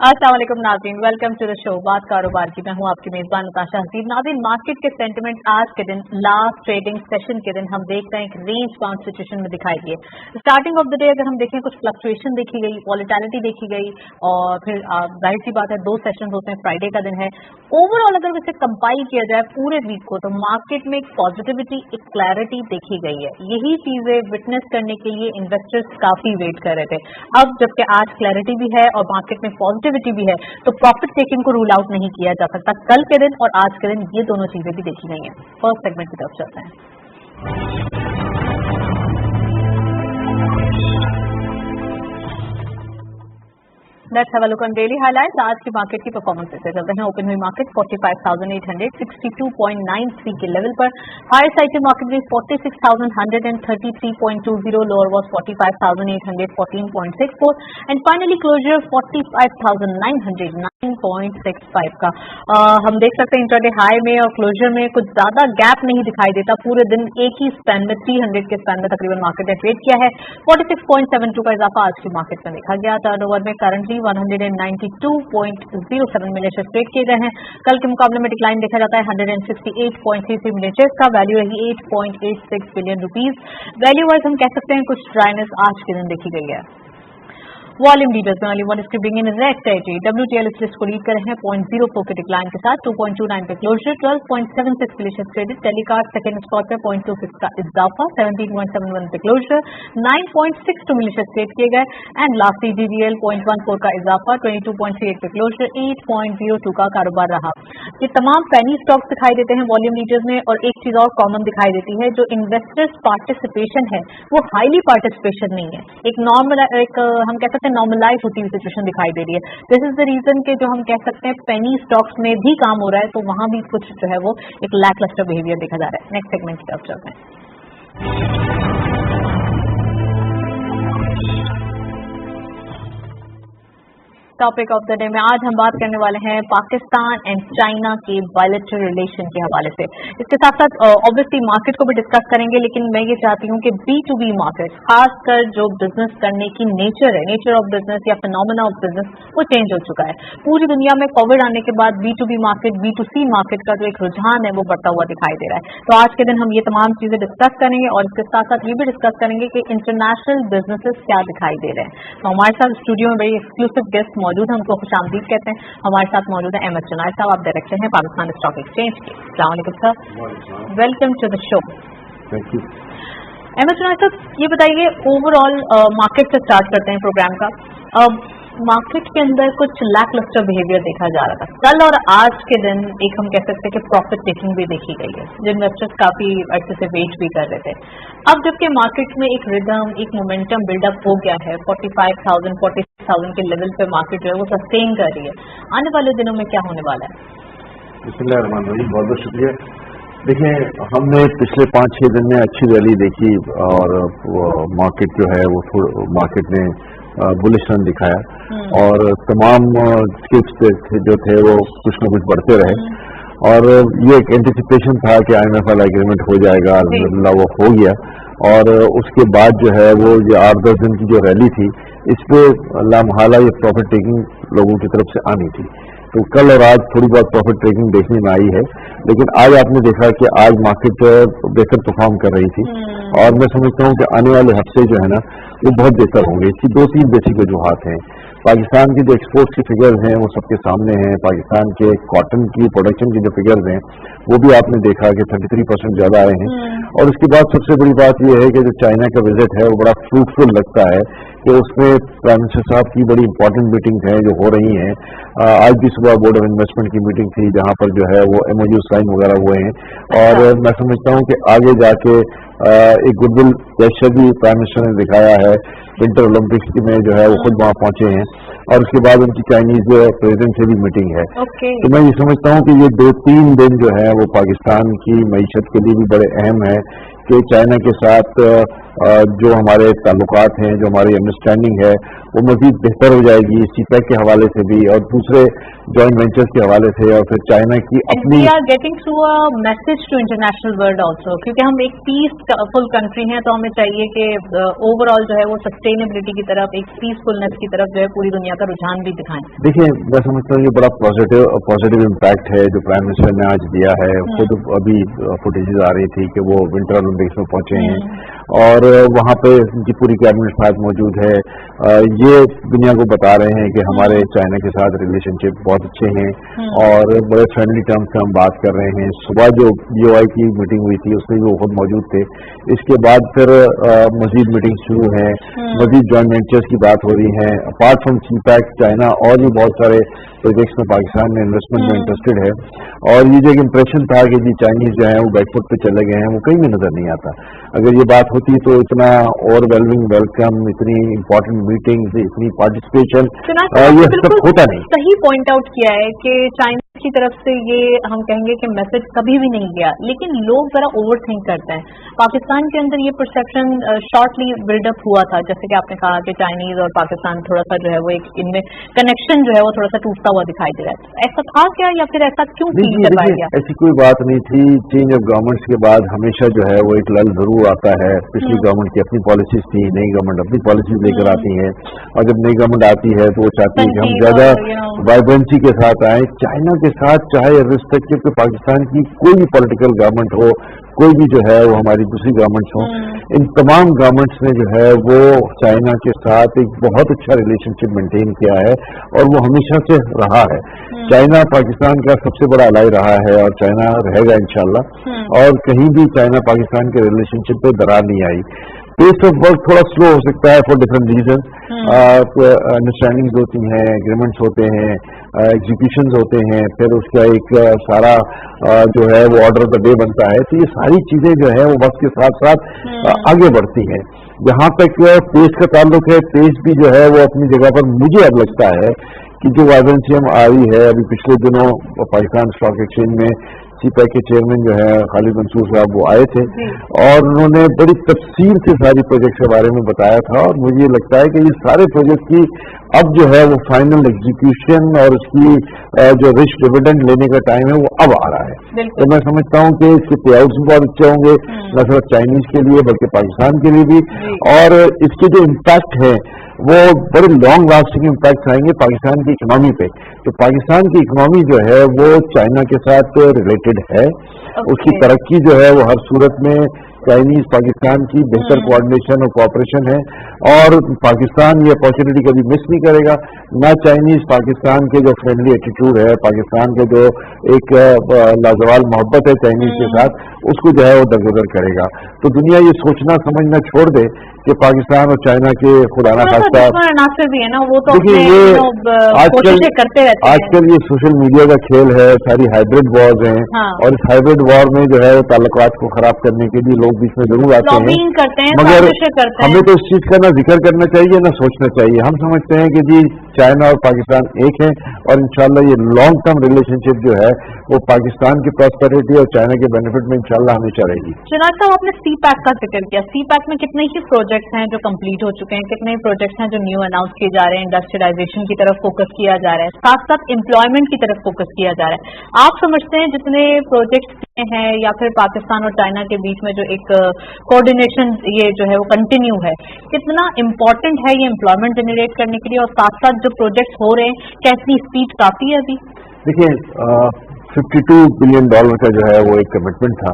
अस्सलाम वालेकुम नाज़रीन, वेलकम टू द शो बात कारोबार की। मैं हूं आपकी मेजबान नताशा हसीब। नाज़रीन, मार्केट के सेंटिमेंट आज के दिन लास्ट ट्रेडिंग सेशन के दिन हम देख रहे हैं एक रेंज बाउंड सिचुएशन में दिखाई दिए। स्टार्टिंग ऑफ द डे अगर हम देखें कुछ फ्लक्चुएशन देखी गई, वॉलेटिलिटी देखी गई और फिर जाहिर सी बात है 2 सेशन होते हैं, फ्राइडे का दिन है। ओवरऑल अगर इसे कंपाइल किया जाए पूरे वीक को तो मार्केट में एक पॉजिटिविटी, एक क्लैरिटी देखी गई है। यही चीजें विटनेस करने के लिए इन्वेस्टर्स काफी वेट कर रहे थे। अब जबकि आज क्लैरिटी भी है और मार्केट में पॉजिटिविटी भी है तो प्रॉफिट टेकिंग को रूल आउट नहीं किया जा सकता। कल के दिन और आज के दिन ये दोनों चीजें भी देखी गई हैं। फर्स्ट सेगमेंट की तरफ चलते हैं। Let's have a look on daily highlights. आज की मार्केट की परफॉर्मेंस से चलते हैं। ओपन हुई मार्केट 45,862.93 के लेवल पर। Highest item market rate 46,133.20, lower was 45,814.64 and finally closure 45,909.65 का। हम देख सकते हैं इंट्राडे हाई में और क्लोजर में कुछ ज्यादा गैप नहीं दिखाई देता। पूरे दिन एक ही स्पैन में 300 के स्पैन में तकरीबन मार्केट ने ट्रेड किया है। 46.72 का इजाफा आज की मार्केट में देखा गया। टर्नओवर में करंटली 192.07 मिलियन शेयर ट्रेड किए गए हैं। कल के मुकाबले में डिक्लाइन देखा जाता है 168.33 मिलियन शेयर्स का। वैल्यू रही 8.86 बिलियन रुपीज। वैल्यू वाइज हम कह सकते हैं कुछ ड्राइनेस आज के दिन देखी गई है। वॉल्यूम लीडर्स में only one is keeping in red territory. WTL इस लिस्ट को लीड कर रहे हैं 0.04 के डिक्लाइन के साथ। 2.29 पे closure. 12.76 million share traded. Telecard second spot पे 0.26 का इजाफा। 17.71 पे क्लोजर। 9.62 मिलियन शेयर ट्रेड किए गए एंड लास्ट GGL 0.14 का इजाफा। 22.38 पे क्लोजर। 8.02 का कारोबार रहा। ये तमाम पेनी स्टॉक्स दिखाई देते हैं वॉल्यूम लीडर्स में। और एक चीज और कॉमन दिखाई देती है, जो इन्वेस्टर्स पार्टिसिपेशन है वो हाईली पार्टिसिपेशन नहीं है। एक नॉर्मल हम कह सकते हैं नॉर्मलाइज होती हुई सिचुएशन दिखाई दे रही है। दिस इज द रीजन के जो हम कह सकते हैं पेनी स्टॉक्स में भी काम हो रहा है तो वहां भी कुछ जो है वो एक लैकलस्टर बिहेवियर देखा जा रहा है। नेक्स्ट सेगमेंट की तरफ चलते हैं। टॉपिक ऑफ द डे में आज हम बात करने वाले हैं पाकिस्तान एंड चाइना के बायलैटरल रिलेशन के हवाले से। इसके साथ साथ ऑब्वियसली मार्केट को भी डिस्कस करेंगे, लेकिन मैं ये चाहती हूँ कि B2B मार्केट, खासकर जो बिजनेस करने की नेचर है, नेचर ऑफ बिजनेस या फिनोमेना ऑफ बिजनेस, वो चेंज हो चुका है। पूरी दुनिया में कोविड आने के बाद B2B मार्केट, B2C मार्केट का जो एक रुझान है वो बढ़ता हुआ दिखाई दे रहा है। तो आज के दिन हम ये तमाम चीजें डिस्कस करेंगे और इसके साथ साथ ये भी डिस्कस करेंगे कि इंटरनेशनल बिजनेसेस क्या दिखाई दे रहे हैं। तो हमारे साथ स्टूडियो में बड़ी एक्सक्लूसिव गेस्ट मौजूद हैं, उनको खुशामदीद कहते हैं। हमारे साथ मौजूद है अहमद जुनैद साहब, आप डायरेक्टर हैं पाकिस्तान स्टॉक एक्सचेंज के। अस्सलाम वालेकुम sir, welcome to the show. Thank you. Ahmed Junaid साहब, ये बताइए ओवरऑल मार्केट से स्टार्ट करते हैं प्रोग्राम का। मार्केट के अंदर कुछ लैकलस्टर बिहेवियर देखा जा रहा था। कल और आज के दिन एक हम कह सकते हैं कि प्रॉफिट टेकिंग भी देखी गई है, जो इन्वेस्टर्स काफी अच्छे से वेट भी कर रहे थे। अब जबकि मार्केट में एक रिदम, एक मोमेंटम बिल्डअप हो गया है, 45,000 46,000 के लेवल पे मार्केट जो है वो सस्टेन कर रही है, आने वाले दिनों में क्या होने वाला है? बिस्मिल्लाहिर्रहमानिर्रहीम, बहुत बहुत शुक्रिया। देखिए, हमने पिछले 5-6 दिन में अच्छी रैली देखी और मार्केट जो है वो मार्केट ने बुलिश रन दिखाया और तमाम स्किप्स जो थे वो कुछ न कुछ बढ़ते रहे और ये एक एंटिसिपेशन था कि IMF वाला एग्रीमेंट हो जाएगा, अल्हम्दुलिल्लाह वो हो गया। और उसके बाद जो है वो ये 8-10 दिन की जो रैली थी, इस पे लामहाला ये प्रॉफिट टेकिंग लोगों की तरफ से आनी थी। तो कल और आज थोड़ी बहुत प्रॉफिट टेकिंग देखने में आई है, लेकिन आज आपने देखा कि आज मार्केट बेहतर परफॉर्म कर रही थी और मैं समझता हूँ कि आने वाले हफ्ते जो है ना वो बहुत बेहतर होंगे। इसकी 2-3 बेसिक वजूहात हैं। पाकिस्तान की जो एक्सपोर्ट्स की फिगर्स हैं वो सबके सामने हैं। पाकिस्तान के कॉटन की प्रोडक्शन की जो फिगर्स हैं वो भी आपने देखा कि 33% ज्यादा आए हैं। और उसके बाद सबसे बड़ी बात यह है कि जो चाइना का विजिट है वो बड़ा फ्रूटफुल लगता है कि उसमें प्राइम मिनिस्टर साहब की बड़ी इंपॉर्टेंट मीटिंग्स हैं जो हो रही हैं। आज भी सुबह बोर्ड ऑफ इन्वेस्टमेंट की मीटिंग थी जहां पर जो है वो MOU साइन वगैरह हुए हैं और मैं समझता हूं कि आगे जाके एक गुडविल जेस्चर भी प्राइम मिनिस्टर ने दिखाया है। विंटर ओलंपिक्स में जो है वो खुद वहां पहुंचे हैं और उसके बाद उनकी चाइनीज प्रेसिडेंट से भी मीटिंग है। तो मैं ये समझता हूं कि ये 2-3 दिन जो है वो पाकिस्तान की मईशत के लिए भी बड़े अहम है कि चाइना के साथ जो हमारे ताल्लुकात हैं, जो हमारी अंडरस्टैंडिंग है, वो मजीद बेहतर हो जाएगी सीपैक के हवाले से भी और दूसरे जॉइंट वेंचर्स के हवाले से, और फिर चाइना की अपनी we are getting through a message to international world also, क्योंकि हम एक पीसफुल कंट्री हैं, तो हमें चाहिए कि ओवरऑल जो है वो सस्टेनेबिलिटी की तरफ, एक पीसफुलनेस की तरफ जो है पूरी दुनिया का रुझान भी दिखाएं। देखिए, मैं समझता हूँ ये बड़ा पॉजिटिव इम्पैक्ट है जो प्राइम मिनिस्टर ने आज दिया है। खुद अभी फुटेजेस आ रही थी कि वो विंटर ओलंपिक्स में पहुंचे हैं और वहाँ पे उनकी पूरी कैबिनेट साथ मौजूद है। ये दुनिया को बता रहे हैं कि हमारे चाइना के साथ रिलेशनशिप बहुत अच्छे हैं और बड़े फ्रेंडली टर्म्स पे हम बात कर रहे हैं। सुबह जो BOI की मीटिंग हुई थी उसमें भी वो खुद मौजूद थे। इसके बाद फिर मजीद मीटिंग शुरू है, मजीद जॉइंट वेंचर्स की बात हो रही है। अपार्ट फ्रॉम सीपैक, चाइना और भी बहुत सारे प्रोजेक्ट्स में पाकिस्तान में इन्वेस्टमेंट में इंटरेस्टेड है। और ये जो एक इम्प्रेशन था कि जी चाइनीज जो है वो बैकफुट पे चले गए हैं, वो कहीं भी नजर नहीं आता। अगर ये बात होती तो इतना ओवरवेलमिंग वेलकम, इतनी इंपॉर्टेंट मीटिंग, इतनी पार्टिसिपेशन, ये सब होता नहीं। सही पॉइंट आउट किया है कि चाइना की तरफ से ये हम कहेंगे कि मैसेज कभी भी नहीं गया, लेकिन लोग जरा ओवर थिंक करते हैं। पाकिस्तान के अंदर ये परसेप्शन शॉर्टली बिल्डअप हुआ था, जैसे कि आपने कहा कि चाइनीज और पाकिस्तान थोड़ा सा जो है वो एक इनमें कनेक्शन जो है वो थोड़ा सा टूटता हुआ दिखाई दे रहा है। ऐसा था क्या, या फिर ऐसा क्यों फील करवाया गया? ऐसी कोई बात नहीं थी। चेंज ऑफ गवर्नमेंट्स के बाद हमेशा जो है वो एक लल जरूर आता है। पिछली गवर्नमेंट की अपनी पॉलिसीज थी, नई गवर्नमेंट अपनी पॉलिसीज लेकर आती है, और जब नई गवर्नमेंट आती है तो वो चाहती है कि हम ज्यादा वाइब्रेंसी के साथ आए। चाइना के साथ चाहे रिस्पेक्टिव के पाकिस्तान की कोई भी पॉलिटिकल गवर्नमेंट हो, कोई भी जो है वो हमारी दूसरी गवर्नमेंट्स हो, इन तमाम गवर्नमेंट्स ने जो है वो चाइना के साथ एक बहुत अच्छा रिलेशनशिप मेंटेन किया है और वो हमेशा से रहा है। चाइना पाकिस्तान का सबसे बड़ा अलाई रहा है और चाइना रहेगा इंशाल्लाह, और कहीं भी चाइना पाकिस्तान के रिलेशनशिप पे दरार नहीं आई। पेस ऑफ वर्क थोड़ा स्लो हो सकता है फॉर डिफरेंट रीजन। अंडरस्टैंडिंग्स होती हैं, एग्रीमेंट्स होते हैं, एग्जीक्यूशंस होते हैं, फिर उसका एक सारा जो है वो ऑर्डर ऑफ द डे बनता है। तो ये सारी चीजें जो है वो वक्त के साथ साथ आगे बढ़ती हैं। जहाँ तक पेस का ताल्लुक है, पेस भी जो है वो अपनी जगह पर मुझे अब लगता है कि जो वाइब्रेंसी हम आ रही है। अभी पिछले दिनों पाकिस्तान स्टॉक एक्सचेंज में सीपैक के चेयरमैन जो है खालिद मंसूर साहब वो आए थे और उन्होंने बड़ी तफसील से सारी प्रोजेक्ट के बारे में बताया था, और मुझे लगता है कि ये सारे प्रोजेक्ट की अब जो है वो फाइनल एग्जीक्यूशन और उसकी जो रिच डिविडेंड लेने का टाइम है वो अब आ रहा है। तो मैं समझता हूँ कि इसके पे आउट्स भी बहुत अच्छे होंगे, न सिर्फ चाइनीज के लिए बल्कि पाकिस्तान के लिए भी, और इसके जो इम्पैक्ट है वो बड़े लॉन्ग लास्टिंग इम्पैक्ट आएंगे पाकिस्तान की इकोनॉमी पे। तो पाकिस्तान की इकोनॉमी जो है वो चाइना के साथ रिलेटेड है। उसकी तरक्की जो है वो हर सूरत में चाइनीज पाकिस्तान की बेहतर कोऑर्डिनेशन और कोऑपरेशन है, और पाकिस्तान ये अपॉर्चुनिटी कभी मिस नहीं करेगा। ना चाइनीज पाकिस्तान के जो फ्रेंडली एटीट्यूड है, पाकिस्तान के जो एक लाजवाल मोहब्बत है चाइनीज के साथ, उसको जो है वो दरगुजर करेगा। तो दुनिया ये सोचना समझना छोड़ दे कि पाकिस्तान और चाइना के खुदा ना खास्ता भी है ना, वो तो देखिए ये आजकल ये सोशल मीडिया का खेल है, सारी हाइब्रिड वॉर्स हैं, और इस हाइब्रिड वॉर में जो है वो ताल्लुकात को खराब करने के लिए लोग बीच में जरूर आते हैं, मगर हमें तो इस चीज का ना जिक्र करना चाहिए ना सोचना चाहिए। हम समझते हैं कि जी चाइना और पाकिस्तान एक है, और इंशाल्लाह ये लॉन्ग टर्म रिलेशनशिप जो है वो पाकिस्तान की प्रॉस्पेरिटी और चाइना के बेनिफिट में इंशाल्लाह हमेशा रहेगी। शनाज साहब, आपने सीपैक का जिक्र किया। सीपैक में कितने ही प्रोजेक्ट्स हैं जो कंप्लीट हो चुके हैं, कितने ही प्रोजेक्ट्स हैं जो न्यू अनाउंस किए जा रहे हैं, इंडस्ट्रियलाइजेशन की तरफ फोकस किया जा रहा है, साथ साथ एम्प्लॉयमेंट की तरफ फोकस किया जा रहा है। आप समझते हैं जितने प्रोजेक्ट्स हैं या फिर पाकिस्तान और चाइना के बीच में जो एक कोऑर्डिनेशन ये जो है वो कंटिन्यू है, कितना इम्पोर्टेंट है ये एम्प्लॉयमेंट जनरेट करने के लिए, और साथ साथ जो प्रोजेक्ट्स हो रहे हैं क्या इतनी स्पीड काफी है अभी? देखिए, $52 बिलियन का जो है वो एक कमिटमेंट था,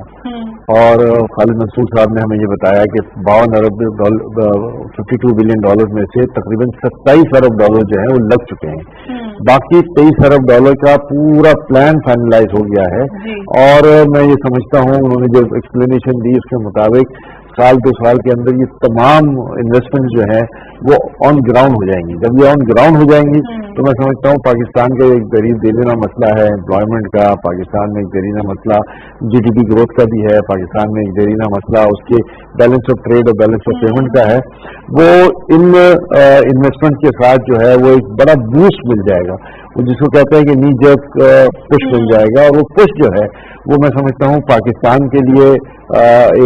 और खालिद मंसूर साहब ने हमें ये बताया कि $52 बिलियन में से तकरीबन $27 अरब जो है वो लग चुके हैं। बाकी $23 अरब का पूरा प्लान फाइनलाइज हो गया है, और मैं ये समझता हूँ उन्होंने जो एक्सप्लेनेशन दी उसके मुताबिक साल 2 साल के अंदर ये तमाम इन्वेस्टमेंट जो है वो ऑन ग्राउंड हो जाएंगी। जब ये ऑन ग्राउंड हो जाएंगी तो मैं समझता हूँ पाकिस्तान का एक गरीब देरीना मसला है एम्प्लॉयमेंट का, पाकिस्तान में एक देरीना मसला GDP ग्रोथ का भी है, पाकिस्तान में एक देरीना मसला उसके बैलेंस ऑफ ट्रेड और बैलेंस ऑफ पेमेंट का है, वो इन इन्वेस्टमेंट के साथ जो है वो एक बड़ा बूस्ट मिल जाएगा। तो जिसको कहते हैं कि नी जर्क पुश मिल जाएगा, और वो पुश जो है वो मैं समझता हूँ पाकिस्तान के लिए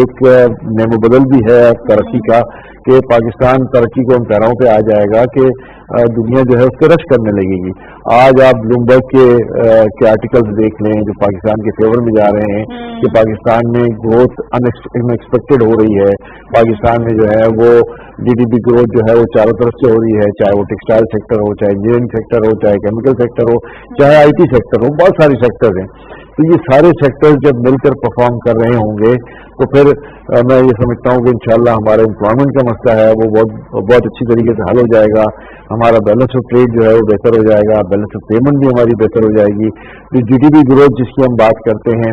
एक नेमोबदल भी है तरक्की का, कि पाकिस्तान तरक्की को हम पैरों पे आ जाएगा कि दुनिया जो है उसको रश करने लगेगी। आज आप ब्लूमबर्ग के आर्टिकल्स देख लें जो पाकिस्तान के फेवर में जा रहे हैं कि पाकिस्तान में ग्रोथ अनएक्सपेक्टेड हो रही है, पाकिस्तान में जो है वो GDP ग्रोथ जो है वो चारों तरफ से हो रही है, चाहे वो टेक्सटाइल सेक्टर हो, चाहे इंजीनियरिंग सेक्टर हो, चाहे केमिकल सेक्टर हो, चाहे IT सेक्टर हो, बहुत सारे सेक्टर हैं। तो ये सारे सेक्टर जब मिलकर परफॉर्म कर रहे होंगे तो फिर मैं ये समझता हूँ कि इंशाल्लाह हमारा एम्प्लॉयमेंट का मसला है वो बहुत अच्छी तरीके से हल हो जाएगा, हमारा बैलेंस ऑफ ट्रेड जो है वो बेहतर हो जाएगा, बैलेंस ऑफ पेमेंट भी हमारी बेहतर हो जाएगी। तो GDP ग्रोथ जिसकी हम बात करते हैं,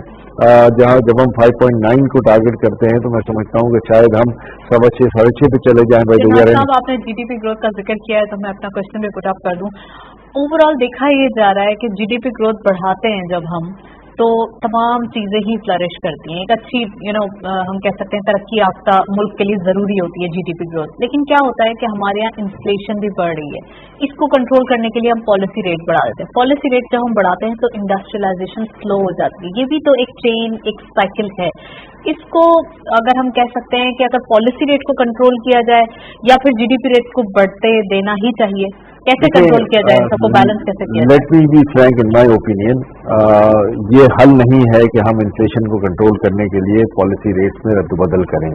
जब हम 5.9 को टारगेट करते हैं तो मैं समझता हूँ कि शायद हम 6.5 साढ़े 6 पे चले जाएं बाय द ईयर एंड। आपने GDP ग्रोथ का जिक्र किया है तो मैं अपना क्वेश्चन भी पुट अप कर दूं। ओवरऑल देखा ये जा रहा है कि GDP ग्रोथ बढ़ाते हैं जब हम, तो तमाम चीजें ही फ्लरिश करती हैं। एक अच्छी हम कह सकते हैं तरक्की याफ्ता मुल्क के लिए जरूरी होती है GDP ग्रोथ। लेकिन क्या होता है कि हमारे यहाँ इन्फ्लेशन भी बढ़ रही है, इसको कंट्रोल करने के लिए हम पॉलिसी रेट बढ़ा देते हैं। पॉलिसी रेट जब हम बढ़ाते हैं तो इंडस्ट्रियलाइजेशन स्लो हो जाती है। ये भी तो एक चेन, एक साइकिल है। इसको अगर हम कह सकते हैं कि अगर पॉलिसी रेट को कंट्रोल किया जाए या फिर GDP रेट को बढ़ते देना ही चाहिए, कैसे कंट्रोल किया जाए, सबको बैलेंस कैसे किया जाए? Let me be frank, in my opinion ये हल नहीं है कि हम इन्फ्लेशन को कंट्रोल करने के लिए पॉलिसी रेट्स में रद्द-बदल करें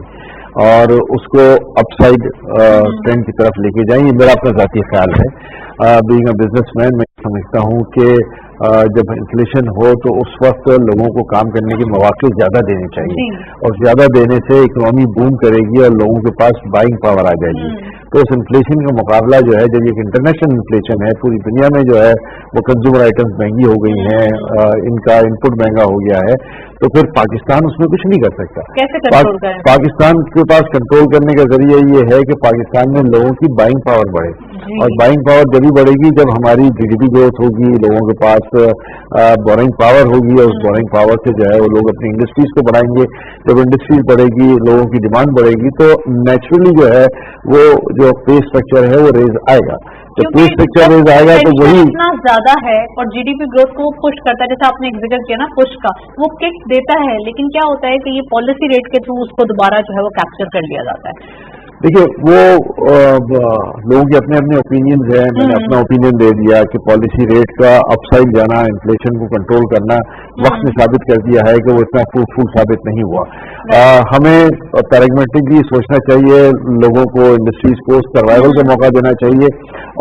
और उसको अपसाइड ट्रेंड की तरफ लेके जाएं। ये मेरा अपना ذاتی ख्याल है। बीइंग अ बिजनेसमैन मैं समझता हूँ कि जब इन्फ्लेशन हो तो उस वक्त लोगों को काम करने के मौके ज़्यादा देने चाहिए, और ज़्यादा देने से इकोनॉमी बूम करेगी और लोगों के पास बाइंग पावर आ जाएगी। तो उस इन्फ्लेशन का मुकाबला जो है, जब एक इंटरनेशनल इन्फ्लेशन है, पूरी दुनिया में जो है वो कंज्यूमर आइटम्स महंगी हो गई हैं, इनका इनपुट महंगा हो गया है, तो फिर पाकिस्तान उसमें कुछ नहीं कर सकता। कैसे कंट्रोल करें? पाकिस्तान के पास कंट्रोल करने का जरिया ये है कि पाकिस्तान में लोगों की बाइंग पावर बढ़े, और बाइंग पावर जब भी बढ़ेगी जब हमारी GDP ग्रोथ होगी, लोगों के पास बोरिंग पावर होगी, और उस बोरिंग पावर से जो है वो लोग अपनी इंडस्ट्रीज को बढ़ाएंगे। जब इंडस्ट्रीज बढ़ेगी, लोगों की डिमांड बढ़ेगी, तो नेचुरली जो है वो जो पे स्ट्रक्चर है वो रेज आएगा। जब पे स्ट्रक्चर रेज आएगा तो वही इतना ज्यादा है और GDP ग्रोथ को पुश करता है, जैसे आपने एक जिक्र किया ना पुश का, वो किक देता है। लेकिन क्या होता है कि ये पॉलिसी रेट के थ्रू उसको दोबारा जो है वो कैप्चर कर लिया जाता है। देखिए वो लोगों के अपने अपने ओपिनियंस हैं। मैंने अपना ओपिनियन दे दिया कि पॉलिसी रेट का अपसाइड जाना, इन्फ्लेशन को कंट्रोल करना वक्त ने साबित कर दिया है कि वो इतना फ्रूटफुल साबित नहीं हुआ। हमें पैराग्मेटिकली सोचना चाहिए, लोगों को, इंडस्ट्रीज को सर्वाइवल का मौका देना चाहिए,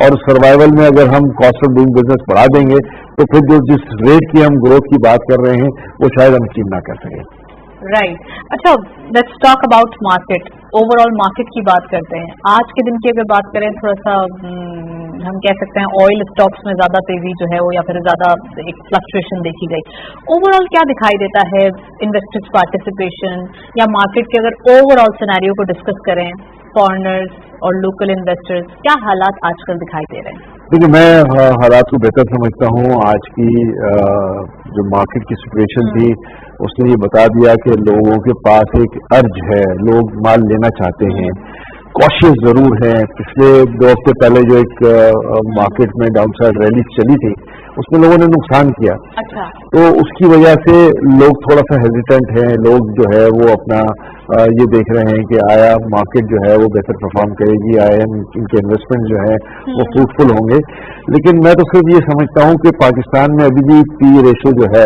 और सर्वाइवल में अगर हम कॉस्ट ऑफ डूइंग बिजनेस बढ़ा देंगे तो फिर जो जिस रेट की हम ग्रोथ की बात कर रहे हैं वो शायद हम अचीव ना कर सकें। राइट। अच्छा, let's talk about market. Overall market की बात करते हैं। आज के दिन की अगर बात करें, थोड़ा सा हम कह सकते हैं ऑयल स्टॉक्स में ज्यादा तेजी जो है वो, या फिर ज्यादा एक फ्लक्चुएशन देखी गई। ओवरऑल क्या दिखाई देता है इन्वेस्टर्स पार्टिसिपेशन या मार्केट के अगर ओवरऑल सिनेरियो को डिस्कस करें, फॉरेनर्स और लोकल इन्वेस्टर्स, क्या हालात आजकल दिखाई दे रहे हैं? देखिए, मैं हालात को बेहतर समझता हूँ। आज की जो मार्केट की सिचुएशन थी उसने ये बता दिया कि लोगों के पास एक अर्ज है, लोग माल लेना चाहते हैं, कॉशियस जरूर है। पिछले 2 हफ्ते पहले जो एक मार्केट में डाउनसाइड रैली चली थी उसमें लोगों ने नुकसान किया। अच्छा। तो उसकी वजह से लोग थोड़ा सा हेजिटेंट हैं। लोग जो है वो अपना ये देख रहे हैं कि आया मार्केट जो है वो बेहतर परफॉर्म करेगी, आया इनके इन्वेस्टमेंट जो है वो फ्रूटफुल होंगे। लेकिन मैं तो सिर्फ ये समझता हूँ कि पाकिस्तान में अभी भी PE रेशो जो है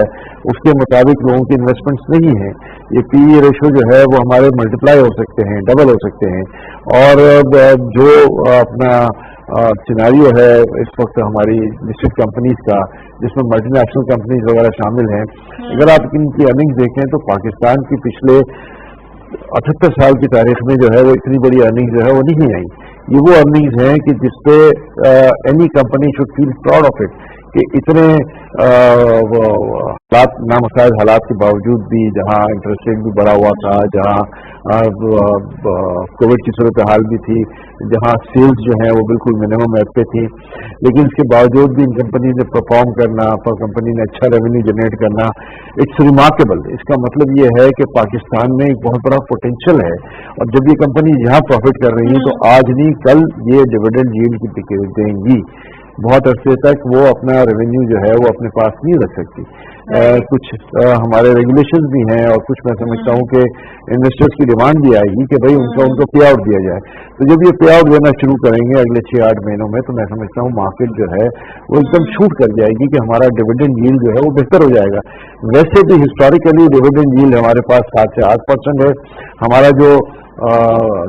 उसके मुताबिक लोगों की इन्वेस्टमेंट्स नहीं है। ये PE रेशो जो है वो हमारे मल्टीप्लाई हो सकते हैं, डबल हो सकते हैं। और जो अपना सिनेरियो है इस वक्त हमारी लिस्टेड कंपनीज का, जिसमें मल्टीनेशनल कंपनीज वगैरह शामिल हैं, अगर आप इनकी अर्निंग्स देखें तो पाकिस्तान की पिछले 78 साल की तारीख में जो है वो इतनी बड़ी अर्निंग्स जो है वो नहीं आई। ये वो अर्निंग्स हैं कि जिसपे any company should feel proud of it, कि इतने हालात, नामुसाइद हालात के बावजूद भी, जहाँ इंटरेस्ट रेट भी बढ़ा हुआ था, जहाँ कोविड की सूरत हाल भी थी, जहाँ सेल्स जो है वो बिल्कुल मिनिमम एप पे थी, लेकिन इसके बावजूद भी इन कंपनी ने परफॉर्म करना, कंपनी ने अच्छा रेवेन्यू जनरेट करना, इट्स रिमार्केबल। इसका मतलब ये है कि पाकिस्तान में एक बहुत बड़ा पोटेंशियल है, और जब ये कंपनी यहाँ प्रॉफिट कर रही है तो आज नहीं कल ये डिविडेंड यील्ड की देंगी। बहुत अरसे तक वो अपना रेवेन्यू जो है वो अपने पास नहीं रख सकती। कुछ हमारे रेगुलेशंस भी हैं और कुछ मैं समझता हूँ कि इन्वेस्टर्स की डिमांड भी आएगी कि भाई उनको पे आउट दिया जाए। तो जब ये पे आउट देना शुरू करेंगे अगले 6-8 महीनों में, तो मैं समझता हूँ मार्केट जो है वो एकदम शूट कर जाएगी कि हमारा डिविडेंड यील्ड जो है वो बेहतर हो जाएगा। वैसे भी हिस्टोरिकली डिविडेंड यील्ड हमारे पास 7 से 8% है, हमारा जो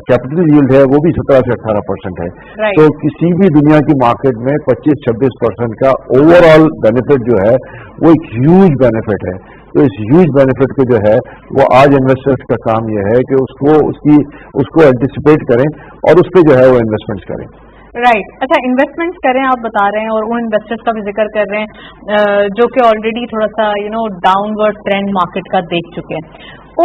कैपिटल यील्ड है वो भी 17 से 18% है। तो किसी भी दुनिया की मार्केट में 25-26% का ओवरऑल बेनिफिट जो है वो एक ह्यूज बेनिफिट है। तो इस ह्यूज बेनिफिट को जो है वो आज इन्वेस्टर्स का काम यह है कि उसको एंटिसिपेट करें और उस पर जो है वो इन्वेस्टमेंट्स करें। राइट। अच्छा, इन्वेस्टमेंट्स करें आप बता रहे हैं, और उन इन्वेस्टर्स का भी जिक्र कर रहे हैं जो कि ऑलरेडी थोड़ा सा डाउनवर्ड ट्रेंड मार्केट का देख चुके हैं।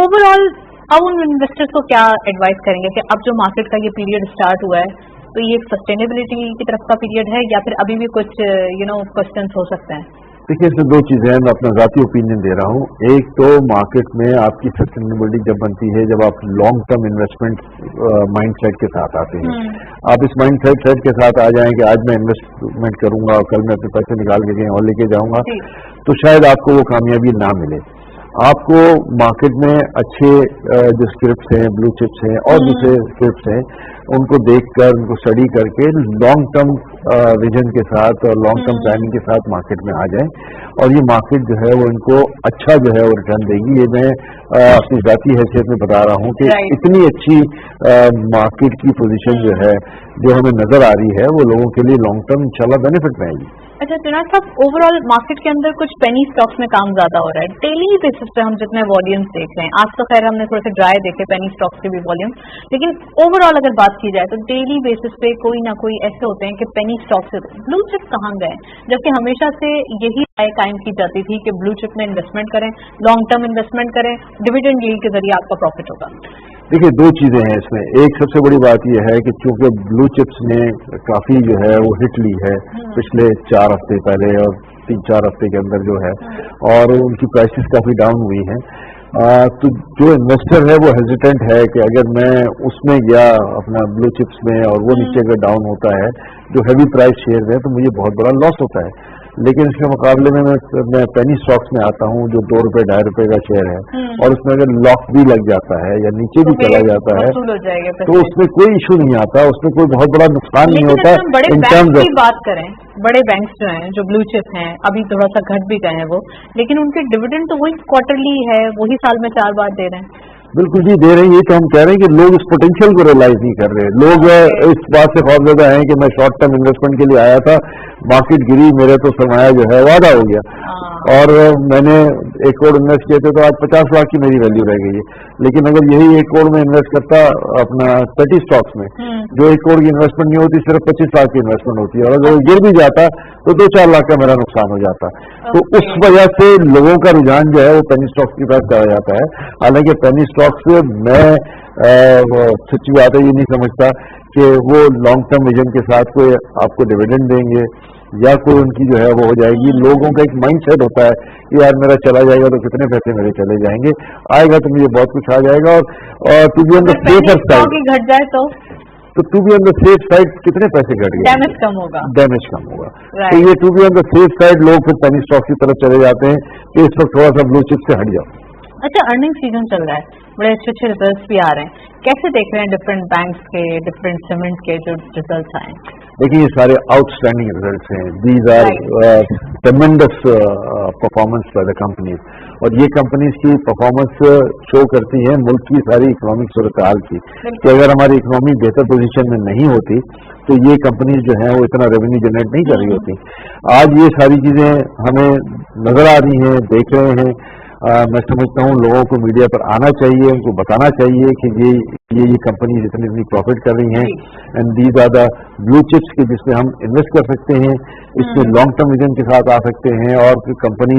ओवरऑल अब उन इन्वेस्टर्स को क्या एडवाइस करेंगे कि अब जो मार्केट का ये पीरियड स्टार्ट हुआ है तो ये सस्टेनेबिलिटी की तरफ का पीरियड है या फिर अभी भी कुछ क्वेश्चंस हो सकते हैं? देखिए, इसमें दो चीजें हैं, मैं अपना ज़ाती ओपिनियन दे रहा हूँ। एक तो मार्केट में आपकी सस्टेनेबिलिटी जब बनती है जब आप लॉन्ग टर्म इन्वेस्टमेंट माइंडसेट के साथ आते हैं। आप इस माइंडसेट के साथ आ जाएं कि आज मैं इन्वेस्टमेंट करूंगा और कल मैं अपने पैसे निकाल के कहीं और लेके जाऊंगा, तो शायद आपको वो कामयाबी ना मिले। आपको मार्केट में अच्छे जो स्क्रिप्ट्स हैं, ब्लू चिप्स हैं और दूसरे स्क्रिप्ट्स हैं, उनको देखकर उनको स्टडी करके लॉन्ग टर्म विजन के साथ और लॉन्ग टर्म प्लानिंग के साथ मार्केट में आ जाएं, और ये मार्केट जो है वो इनको अच्छा जो है वो रिटर्न देगी। ये मैं अपनी ज़ाती हैसियत में बता रहा हूँ कि इतनी अच्छी मार्केट की पोजीशन जो है जो हमें नजर आ रही है वो लोगों के लिए लॉन्ग टर्म इंशाल्लाह बेनिफिट में आएगी। अच्छा त्रिनाथ साहब, ओवरऑल मार्केट के अंदर कुछ पेनी स्टॉक्स में काम ज्यादा हो रहा है। डेली बेसिस पे हम जितने वॉल्यूम्स देख रहे हैं, आज तो खैर हमने थोड़े से ड्राई देखे पेनी स्टॉक्स के भी वॉल्यूम, लेकिन ओवरऑल अगर बात की जाए तो डेली बेसिस पे कोई ना कोई ऐसे होते हैं कि पेनी स्टॉक्स ब्लू चिप कहाँ गए, जबकि हमेशा से यही राय कायम की जाती थी कि ब्लू चिप में इन्वेस्टमेंट करें, लॉन्ग टर्म इन्वेस्टमेंट करें, डिविडेंड यील्ड के जरिए आपका प्रॉफिट होगा। देखिए, दो चीजें हैं इसमें। एक सबसे बड़ी बात यह है कि चूंकि ब्लू चिप्स ने काफी जो है वो हिट ली है पिछले 4 हफ्ते पहले और 3-4 हफ्ते के अंदर जो है, और उनकी प्राइसेस काफी डाउन हुई हैं, तो जो इन्वेस्टर है वो हेजिटेंट है कि अगर मैं उसमें गया अपना ब्लू चिप्स में और वो नीचे अगर डाउन होता है, जो हैवी प्राइस शेयर है, तो मुझे बहुत बड़ा लॉस होता है। लेकिन इसके मुकाबले में मैं पेनी स्टॉक्स में आता हूँ जो ₹2-2.5 का शेयर है, और उसमें अगर लॉक भी लग जाता है या नीचे भी चला जाता है तो उसमें कोई इशू नहीं आता, उसमें कोई बहुत बड़ा नुकसान नहीं होता। बड़े बैंक्स की बात करें, बड़े बैंक्स जो हैं जो ब्लू चिप हैं, अभी थोड़ा सा घट भी गए हैं वो, लेकिन उनके डिविडेंड तो वही क्वार्टरली है, वही साल में 4 बार दे रहे हैं। बिल्कुल जी, दे रहे हैं। ये तो हम कह रहे हैं कि लोग इस पोटेंशियल को रियलाइज नहीं कर रहे। लोग इस बात से खौफजदा हैं कि मैं शॉर्ट टर्म इन्वेस्टमेंट के लिए आया था, मार्केट गिरी, मेरे तो सरमाया जो है वादा हो गया, और मैंने 1 करोड़ इन्वेस्ट किए थे तो आज 50 लाख की मेरी वैल्यू रह गई है। लेकिन अगर यही 1 करोड़ में इन्वेस्ट करता अपना 30 स्टॉक्स में, जो 1 करोड़ की इन्वेस्टमेंट नहीं होती, सिर्फ 25 लाख की इन्वेस्टमेंट होती है, और अगर गिर भी जाता तो 2-4 लाख का मेरा नुकसान हो जाता। तो उस वजह से लोगों का रुझान जो है वो पेनी स्टॉक्स की तरफ चला जाता है। हालांकि पेनी स्टॉक्स मैं सच्ची बात है ये नहीं समझता कि वो लॉन्ग टर्म विजन के साथ कोई आपको डिविडेंड देंगे या कोई उनकी जो है वो हो जाएगी। लोगों का एक माइंड सेट होता है कि यार मेरा चला जाएगा तो कितने पैसे मेरे चले जाएंगे, आएगा तो मुझे बहुत कुछ आ जाएगा। और to be on the safer side घट जाए तो to be on the safe side कितने पैसे घट गए, डैमेज कम होगा। तो ये to be on the safe side लोग फिर पेनी स्टॉक की तरफ चले जाते हैं कि इस वक्त थोड़ा सा ब्लू चिप से हट जाओ। अच्छा, अर्निंग सीजन चल रहा है, बड़े अच्छे रिजल्ट्स भी आ रहे हैं, कैसे देख रहे हैं डिफरेंट बैंक्स के, डिफरेंट सीमेंट के जो रिजल्ट्स आए? देखिए, ये सारे आउटस्टैंडिंग रिजल्ट्स हैं। These are tremendous performance by the companies, और ये कंपनीज की परफॉर्मेंस शो करती है मुल्क की सारी इकोनॉमिक सूरत हाल की, कि अगर हमारी इकोनॉमी बेहतर पोजीशन में नहीं होती तो ये कंपनीज जो हैं वो इतना रेवेन्यू जनरेट नहीं कर रही होती। आज ये सारी चीजें हमें नजर आ रही हैं, देख रहे हैं। मैं समझता हूँ लोगों को मीडिया पर आना चाहिए, उनको बताना चाहिए कि ये कंपनी इतनी प्रॉफिट कर रही हैं, and these are the blue chips के जिसमें हम इन्वेस्ट कर सकते हैं, इसमें लॉन्ग टर्म विजन के साथ आ सकते हैं। और फिर कंपनी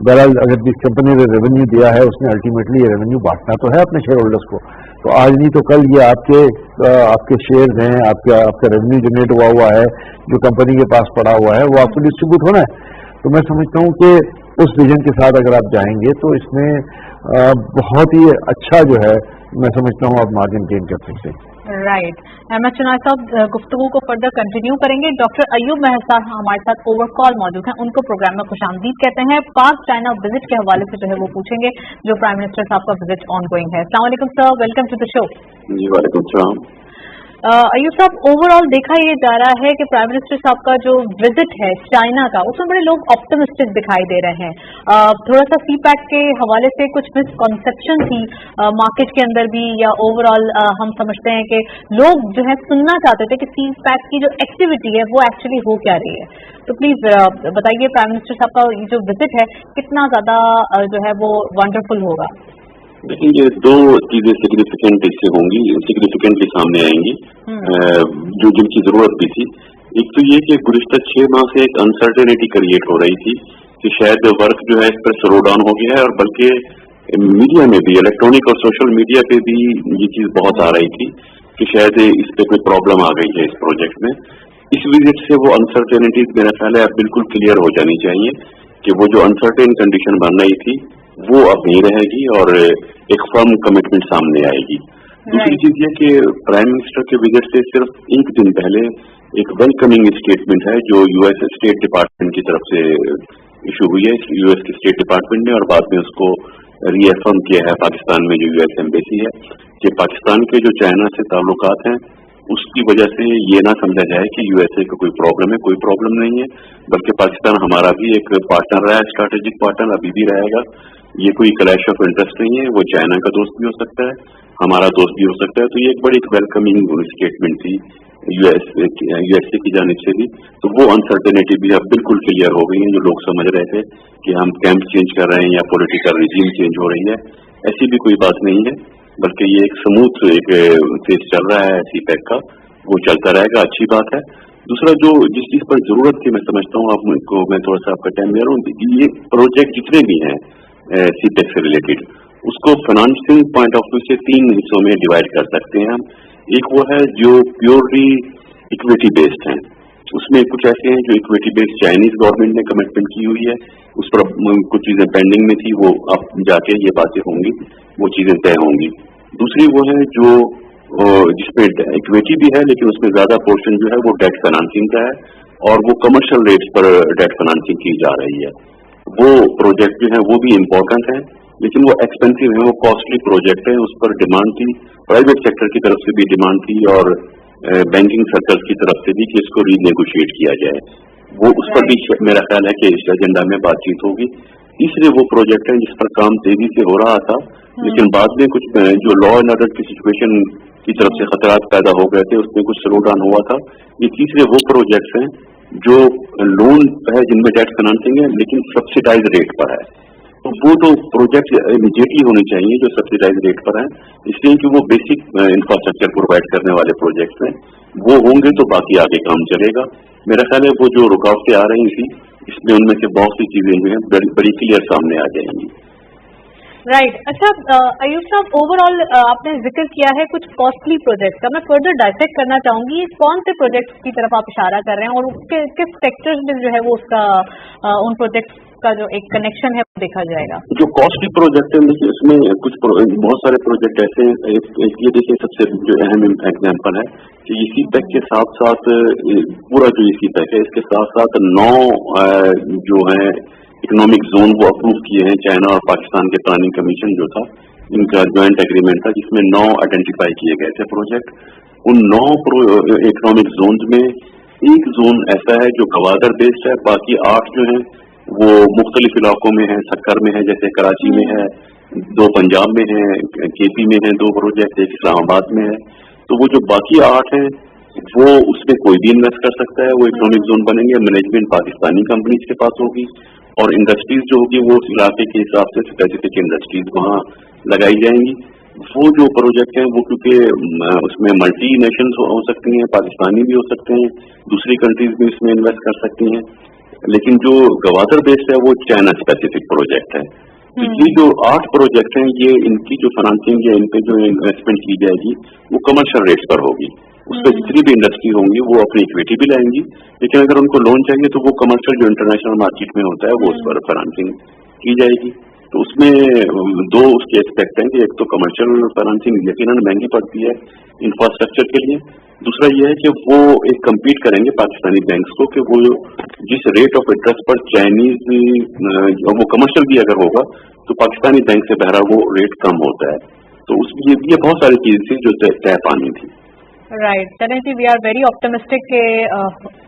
बहरहाल अगर जिस कंपनी ने रेवेन्यू दिया है उसने अल्टीमेटली ये रेवेन्यू बांटना तो है अपने शेयर होल्डर्स को, तो आज नहीं तो कल ये आपके शेयर्स हैं, आपका रेवेन्यू जनरेट हुआ है जो कंपनी के पास पड़ा हुआ है वो आपको डिस्ट्रीब्यूट होना है। तो मैं समझता हूँ कि उस विजन के साथ अगर आप जाएंगे तो इसमें बहुत ही अच्छा जो है मैं समझता हूँ आप मार्जिन गेन कर सकते हैं। राइट। अहमद शनाज साहब गुफ्तगू को फर्दर कंटिन्यू करेंगे। डॉक्टर अयूब मेहर साहब हमारे साथ ओवर कॉल मौजूद हैं, उनको प्रोग्राम में खुशामदीद कहते हैं। पाक चाइना विजिट के हवाले से जो है वो पूछेंगे, जो प्राइम मिनिस्टर साहब का विजिट ऑन गोइंग है। अस्सलाम वालेकुम sir, welcome to the show. जी वालेकुम सलाम। अयूब साहब, ओवरऑल देखा ये जा रहा है कि प्राइम मिनिस्टर साहब का जो विजिट है चाइना का, उसमें बड़े लोग ऑप्टिमिस्टिक दिखाई दे रहे हैं। थोड़ा सा सीपैक के हवाले से कुछ मिसकॉन्सेप्शन थी मार्केट के अंदर भी, या ओवरऑल हम समझते हैं कि लोग जो है सुनना चाहते थे कि सीपैक की जो एक्टिविटी है वो एक्चुअली हो क्या रही है। तो प्लीज बताइए, प्राइम मिनिस्टर साहब का जो विजिट है कितना ज्यादा जो है वो वंडरफुल होगा? देखिए, ये दो चीजें सिग्निफिकेंट इससे होंगी, सिग्निफिकेंटली सामने आएंगी, जो जिनकी जरूरत भी थी। एक तो ये कि गुज़िश्ता 6 माह से एक अनसर्टेनिटी क्रिएट हो रही थी कि शायद वर्क जो है इस पर स्लो डाउन हो गया है, और बल्कि मीडिया में भी, इलेक्ट्रॉनिक और सोशल मीडिया पे भी ये चीज बहुत आ रही थी कि शायद इस पे कोई प्रॉब्लम आ गई है इस प्रोजेक्ट में। इस विजिट से वो अनसर्टेनिटीज मेरा ख्याल है अब बिल्कुल क्लियर हो जानी चाहिए कि वो जो अनसर्टेन कंडीशन बन रही थी वो अब नहीं रहेगी और एक फर्म कमिटमेंट सामने आएगी। दूसरी चीज ये कि प्राइम मिनिस्टर के विजिट से सिर्फ एक दिन पहले एक वेलकमिंग स्टेटमेंट है जो यूएस स्टेट डिपार्टमेंट की तरफ से इशू हुई है, यूएस के स्टेट डिपार्टमेंट ने, और बाद में उसको रीअफर्म किया है पाकिस्तान में जो यूएस एम्बेसी है कि पाकिस्तान के जो चाइना से ताल्लुकात हैं उसकी वजह से ये ना समझा जाए कि यूएसए को कोई प्रॉब्लम है। कोई प्रॉब्लम नहीं है, बल्कि पाकिस्तान हमारा भी एक पार्टनर रहा है, स्ट्रैटेजिक पार्टनर अभी भी रहेगा। ये कोई क्लैश ऑफ इंटरेस्ट नहीं है, वो चाइना का दोस्त भी हो सकता है, हमारा दोस्त भी हो सकता है। तो ये एक बड़ी वेलकमिंग स्टेटमेंट थी यूएसए की जानिब से भी। तो वो अनसर्टेनिटी भी अब बिल्कुल क्लियर हो गई है। जो लोग समझ रहे थे कि हम कैंप चेंज कर रहे हैं या पॉलिटिकल रिजीम चेंज हो रही है, ऐसी भी कोई बात नहीं है, बल्कि ये एक स्मूथ एक फेज चल रहा है सीपैक का, वो चलता रहेगा, अच्छी बात है। दूसरा, जो जिस चीज पर जरूरत थी, मैं समझता हूँ आपको, मैं थोड़ा सा आपका टाइम दे रहा हूँ, ये प्रोजेक्ट जितने भी हैं सीपैक से रिलेटेड, उसको फाइनेंसिंग पॉइंट ऑफ व्यू से 3 हिस्सों में डिवाइड कर सकते हैं हम। एक वो है जो प्योरली इक्विटी बेस्ड है, उसमें कुछ ऐसे हैं जो इक्विटी बेस्ड चाइनीज गवर्नमेंट ने कमिटमेंट की हुई है, उस पर कुछ चीजें पेंडिंग में थी, वो अब जाके ये बातें होंगी, वो चीजें तय होंगी। दूसरी वो है जो जिसपे इक्विटी भी है लेकिन उसमें ज्यादा पोर्शन जो है वो डेट फाइनेंसिंग का है, और वो कमर्शियल रेट्स पर डेट फाइनेंसिंग की जा रही है। वो प्रोजेक्ट जो है वो भी इम्पोर्टेंट है, लेकिन वो एक्सपेंसिव है, वो कॉस्टली प्रोजेक्ट है। उस पर डिमांड थी, प्राइवेट सेक्टर की तरफ से भी डिमांड थी और बैंकिंग सर्कल की तरफ से भी कि इसको रीनेगोशिएट किया जाए। वो उस पर भी मेरा ख्याल है कि इस एजेंडा में बातचीत होगी। तीसरे वो प्रोजेक्ट है जिस पर काम तेजी से हो रहा था, लेकिन बाद में कुछ जो लॉ एंड ऑर्डर की सिचुएशन की तरफ से खतरात पैदा हो गए थे, उसमें कुछ स्लो डाउन हुआ था। ये तीसरे वो प्रोजेक्ट्स हैं जो लोन है जिनमें डेट फाइनेंसिंग है लेकिन सब्सिडाइज रेट पर है। तो वो तो प्रोजेक्ट इमीडिएटली होने चाहिए जो सब्सिडाइज रेट पर है, इसलिए कि वो बेसिक इंफ्रास्ट्रक्चर प्रोवाइड करने वाले प्रोजेक्ट्स हैं। वो होंगे तो बाकी आगे काम चलेगा। मेरा ख्याल है वो जो रुकावटें आ रही थी इसमें उनमें से बहुत सी चीजें जो है बड़ी क्लियर सामने आ जाएंगी। राइट। अच्छा अयूब साहब, ओवरऑल आपने जिक्र किया है कुछ कॉस्टली प्रोजेक्ट का, मैं फर्दर डाइसेक्ट करना चाहूंगी। कौन से प्रोजेक्ट्स की तरफ आप इशारा कर रहे हैं और किस सेक्टर्स में जो है वो उसका उन प्रोजेक्ट्स का जो एक कनेक्शन है वो देखा जाएगा? जो कॉस्टली प्रोजेक्ट है देखिए उसमें कुछ बहुत सारे प्रोजेक्ट ऐसे हैं। एक ये देखिए सबसे जो अहम एग्जाम्पल है कि ये सीपैक के साथ साथ पूरा जो ये सीपैक है इसके साथ साथ 9 जो है इकोनॉमिक जोन वो अप्रूव किए हैं चाइना और पाकिस्तान के प्लानिंग कमीशन जो था, इनका ज्वाइंट एग्रीमेंट था जिसमें 9 आइडेंटिफाई किए गए थे प्रोजेक्ट। उन 9 इकोनॉमिक जोन में एक जोन ऐसा है जो गवादर बेस्ड है, बाकी 8 जो है वो मुख्तलिफ इलाकों में है। सक्कर में है, जैसे कराची में है, 2 पंजाब में है, केपी में है 2 प्रोजेक्ट, एक इस्लामाबाद में है। तो वो जो बाकी 8 हैं वो उसमें कोई भी इन्वेस्ट कर सकता है, वो इकोनॉमिक जोन बनेंगे। मैनेजमेंट पाकिस्तानी कंपनीज के पास होगी और इंडस्ट्रीज जो होगी वो उस इलाके के हिसाब से स्पेसिफिक इंडस्ट्रीज वहाँ लगाई जाएंगी। वो जो प्रोजेक्ट हैं वो क्योंकि उसमें मल्टी नेशंस हो सकती हैं, पाकिस्तानी भी हो सकते हैं, दूसरी कंट्रीज भी इसमें इन्वेस्ट कर सकती हैं, लेकिन जो गवादर बेस्ड है वो चाइना स्पेसिफिक प्रोजेक्ट है। ये जो 8 प्रोजेक्ट हैं ये इनकी जो फाइनेंसिंग या इन पे जो इन्वेस्टमेंट की जाएगी वो कमर्शियल रेट्स पर होगी। उस पर जितनी भी इंडस्ट्री होंगी वो अपनी इक्विटी भी लाएंगी, लेकिन अगर उनको लोन चाहिए तो वो कमर्शियल जो इंटरनेशनल मार्केट में होता है वो उस पर फाइनेंसिंग की जाएगी। तो उसमें दो उसके एस्पेक्ट हैं कि एक तो कमर्शियल करेंसी यकीनन महंगी पड़ती है इंफ्रास्ट्रक्चर के लिए, दूसरा ये है कि वो एक कम्पीट करेंगे पाकिस्तानी बैंक्स को कि वो जिस रेट ऑफ इंटरेस्ट पर चाइनीज वो कमर्शियल भी अगर होगा तो पाकिस्तानी बैंक से बहरा वो रेट कम होता है, तो उसमें ये बहुत सारी चीजें थी जो तय पानी थी। Right Tanay ji, we are very optimistic के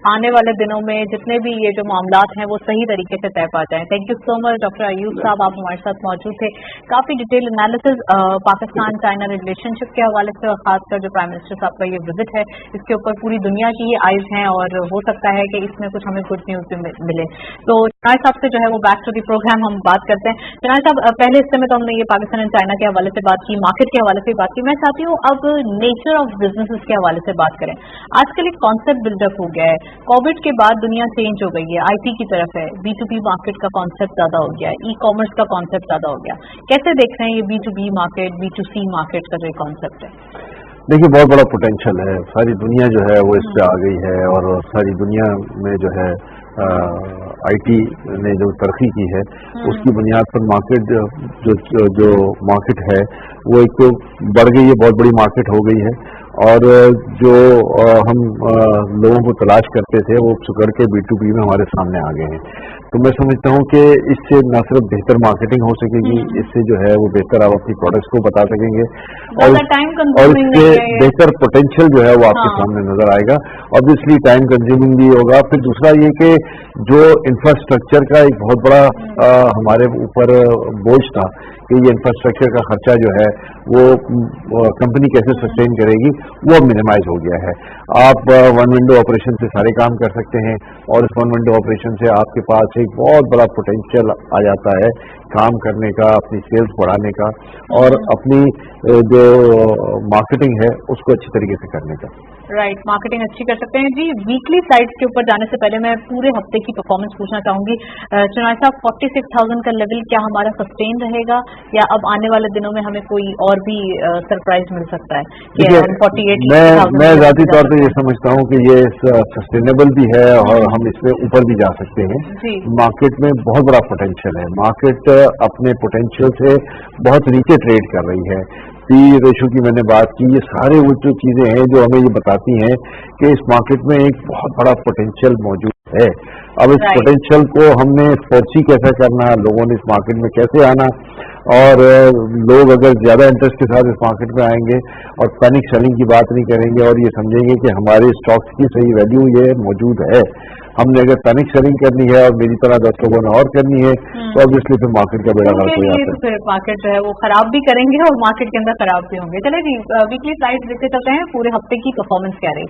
आने वाले दिनों में जितने भी ये जो मामलात हैं वो सही तरीके से तय पा जाएं। Thank you so much doctor Ayub साहब, आप हमारे साथ मौजूद थे। काफी detail analysis Pakistan China relationship के हवाले से और खासकर जो प्राइम मिनिस्टर साहब का ये विजिट है इसके ऊपर पूरी दुनिया की ये आइज हैं और हो सकता है कि इसमें कुछ हमें गुड न्यूज भी मिले। तो चनाय साहब से जो है वो बैक टू दी प्रोग्राम हम बात करते हैं। चनाय साहब, पहले हिस्से में तो हमने ये पाकिस्तान एंड चाइना के हवाले से बात की, मार्केट के हवाले से बात की। मैं चाहती हूँ अब नेचर ऑफ बिजनेस के हवाले से बात करें। आजकल एक कॉन्सेप्ट बिल्डअप हो गया है, कोविड के बाद दुनिया चेंज हो गई है, आईटी की तरफ है, B2B मार्केट का कॉन्सेप्ट ज्यादा हो गया है, ई कॉमर्स का कॉन्सेप्ट ज्यादा हो गया। कैसे देख रहे हैं ये B2B मार्केट, B2C मार्केट का जो कॉन्सेप्ट है? देखिए, बहुत बड़ा पोटेंशियल है, सारी दुनिया जो है वो इस पे आ गई है और सारी दुनिया में जो है आईटी ने जो तरक्की की है उसकी बुनियाद पर मार्केट जो मार्केट है वो एक तो बढ़ गई है, बहुत बड़ी मार्केट हो गई है और जो हम लोगों को तलाश करते थे वो सुगड़ के B2B में हमारे सामने आ गए हैं। तो मैं समझता हूँ कि इससे न सिर्फ बेहतर मार्केटिंग हो सकेगी, इससे जो है वो बेहतर आप अपनी प्रोडक्ट्स को बता सकेंगे और इससे बेहतर पोटेंशियल जो है वो आपके सामने नजर आएगा। ऑब्वियसली टाइम कंज्यूमिंग भी होगा। फिर दूसरा ये कि जो इंफ्रास्ट्रक्चर का एक बहुत बड़ा हमारे ऊपर बोझ था कि ये इंफ्रास्ट्रक्चर का खर्चा जो है वो कंपनी कैसे सस्टेन करेगी, वो मिनिमाइज हो गया है। आप वन विंडो ऑपरेशन से सारे काम कर सकते हैं और इस वन विंडो ऑपरेशन से आपके पास एक बहुत बड़ा पोटेंशियल आ जाता है काम करने का, अपनी सेल्स बढ़ाने का और अपनी जो मार्केटिंग है उसको अच्छी तरीके से करने का। राइट, मार्केटिंग अच्छी कर सकते हैं। जी, वीकली स्लाइड्स के ऊपर जाने से पहले मैं पूरे हफ्ते की परफॉर्मेंस पूछना चाहूंगी। चनाय साहब, 46,000 का लेवल क्या हमारा सस्टेन रहेगा या अब आने वाले दिनों में हमें कोई और भी सरप्राइज मिल सकता है कि हम 48,000? मैं जाती तौर पर ये समझता हूँ कि ये सस्टेनेबल भी है और हम इसमें ऊपर भी जा सकते हैं। मार्केट में बहुत बड़ा पोटेंशियल है, मार्केट अपने पोटेंशियल से बहुत नीचे ट्रेड कर रही है। पी रेशो की मैंने बात की, ये सारे वो जो चीजें हैं जो हमें ये बताती हैं कि इस मार्केट में एक बहुत बड़ा पोटेंशियल मौजूद है। अब इस पोटेंशियल को हमने फोर्सी कैसे करना, लोगों ने इस मार्केट में कैसे आना और लोग अगर ज्यादा इंटरेस्ट के साथ इस मार्केट में आएंगे और पैनिक सेलिंग की बात नहीं करेंगे और ये समझेंगे कि हमारे स्टॉक्स की सही वैल्यू ये मौजूद है। हमने अगर पैनिक सेलिंग करनी है और मेरी तरह 10 लोगों ने और करनी है तो ऑब्वियसली फिर मार्केट का बेड़ा गर्क हो जाता है। फिर मार्केट जो है वो खराब भी करेंगे और मार्केट के अंदर खराब भी होंगे। चले जी, वीकली स्लाइड्स देखते चलते हैं पूरे हफ्ते की परफॉर्मेंस क्या रही।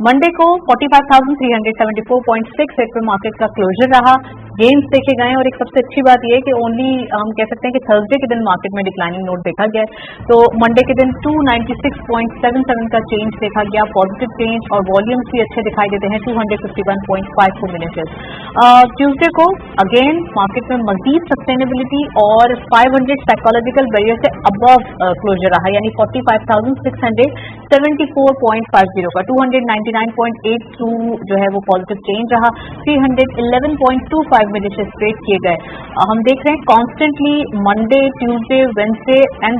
मंडे को 45,374.68 पे मार्केट का क्लोजर रहा, गेन्स देखे गए और एक सबसे अच्छी बात यह है कि ओनली हम कह सकते हैं कि थर्सडे के दिन मार्केट में डिक्लाइनिंग नोट देखा गया। तो मंडे के दिन 296.77 का चेंज देखा गया, पॉजिटिव चेंज और वॉल्यूम्स भी अच्छे दिखाई देते हैं 251.54 मिनट। ट्यूसडे को अगेन मार्केट में मजीद सस्टेनेबिलिटी और 500 साइकोलॉजिकल बैरियर से अबव क्लोजर रहा, यानी 45,674.50 का 299.82 जो है वो पॉजिटिव चेंज रहा, 311.25 मिनट स्ट्रेट किए गए। हम देख रहे हैं constantly Monday, Tuesday, Wednesday and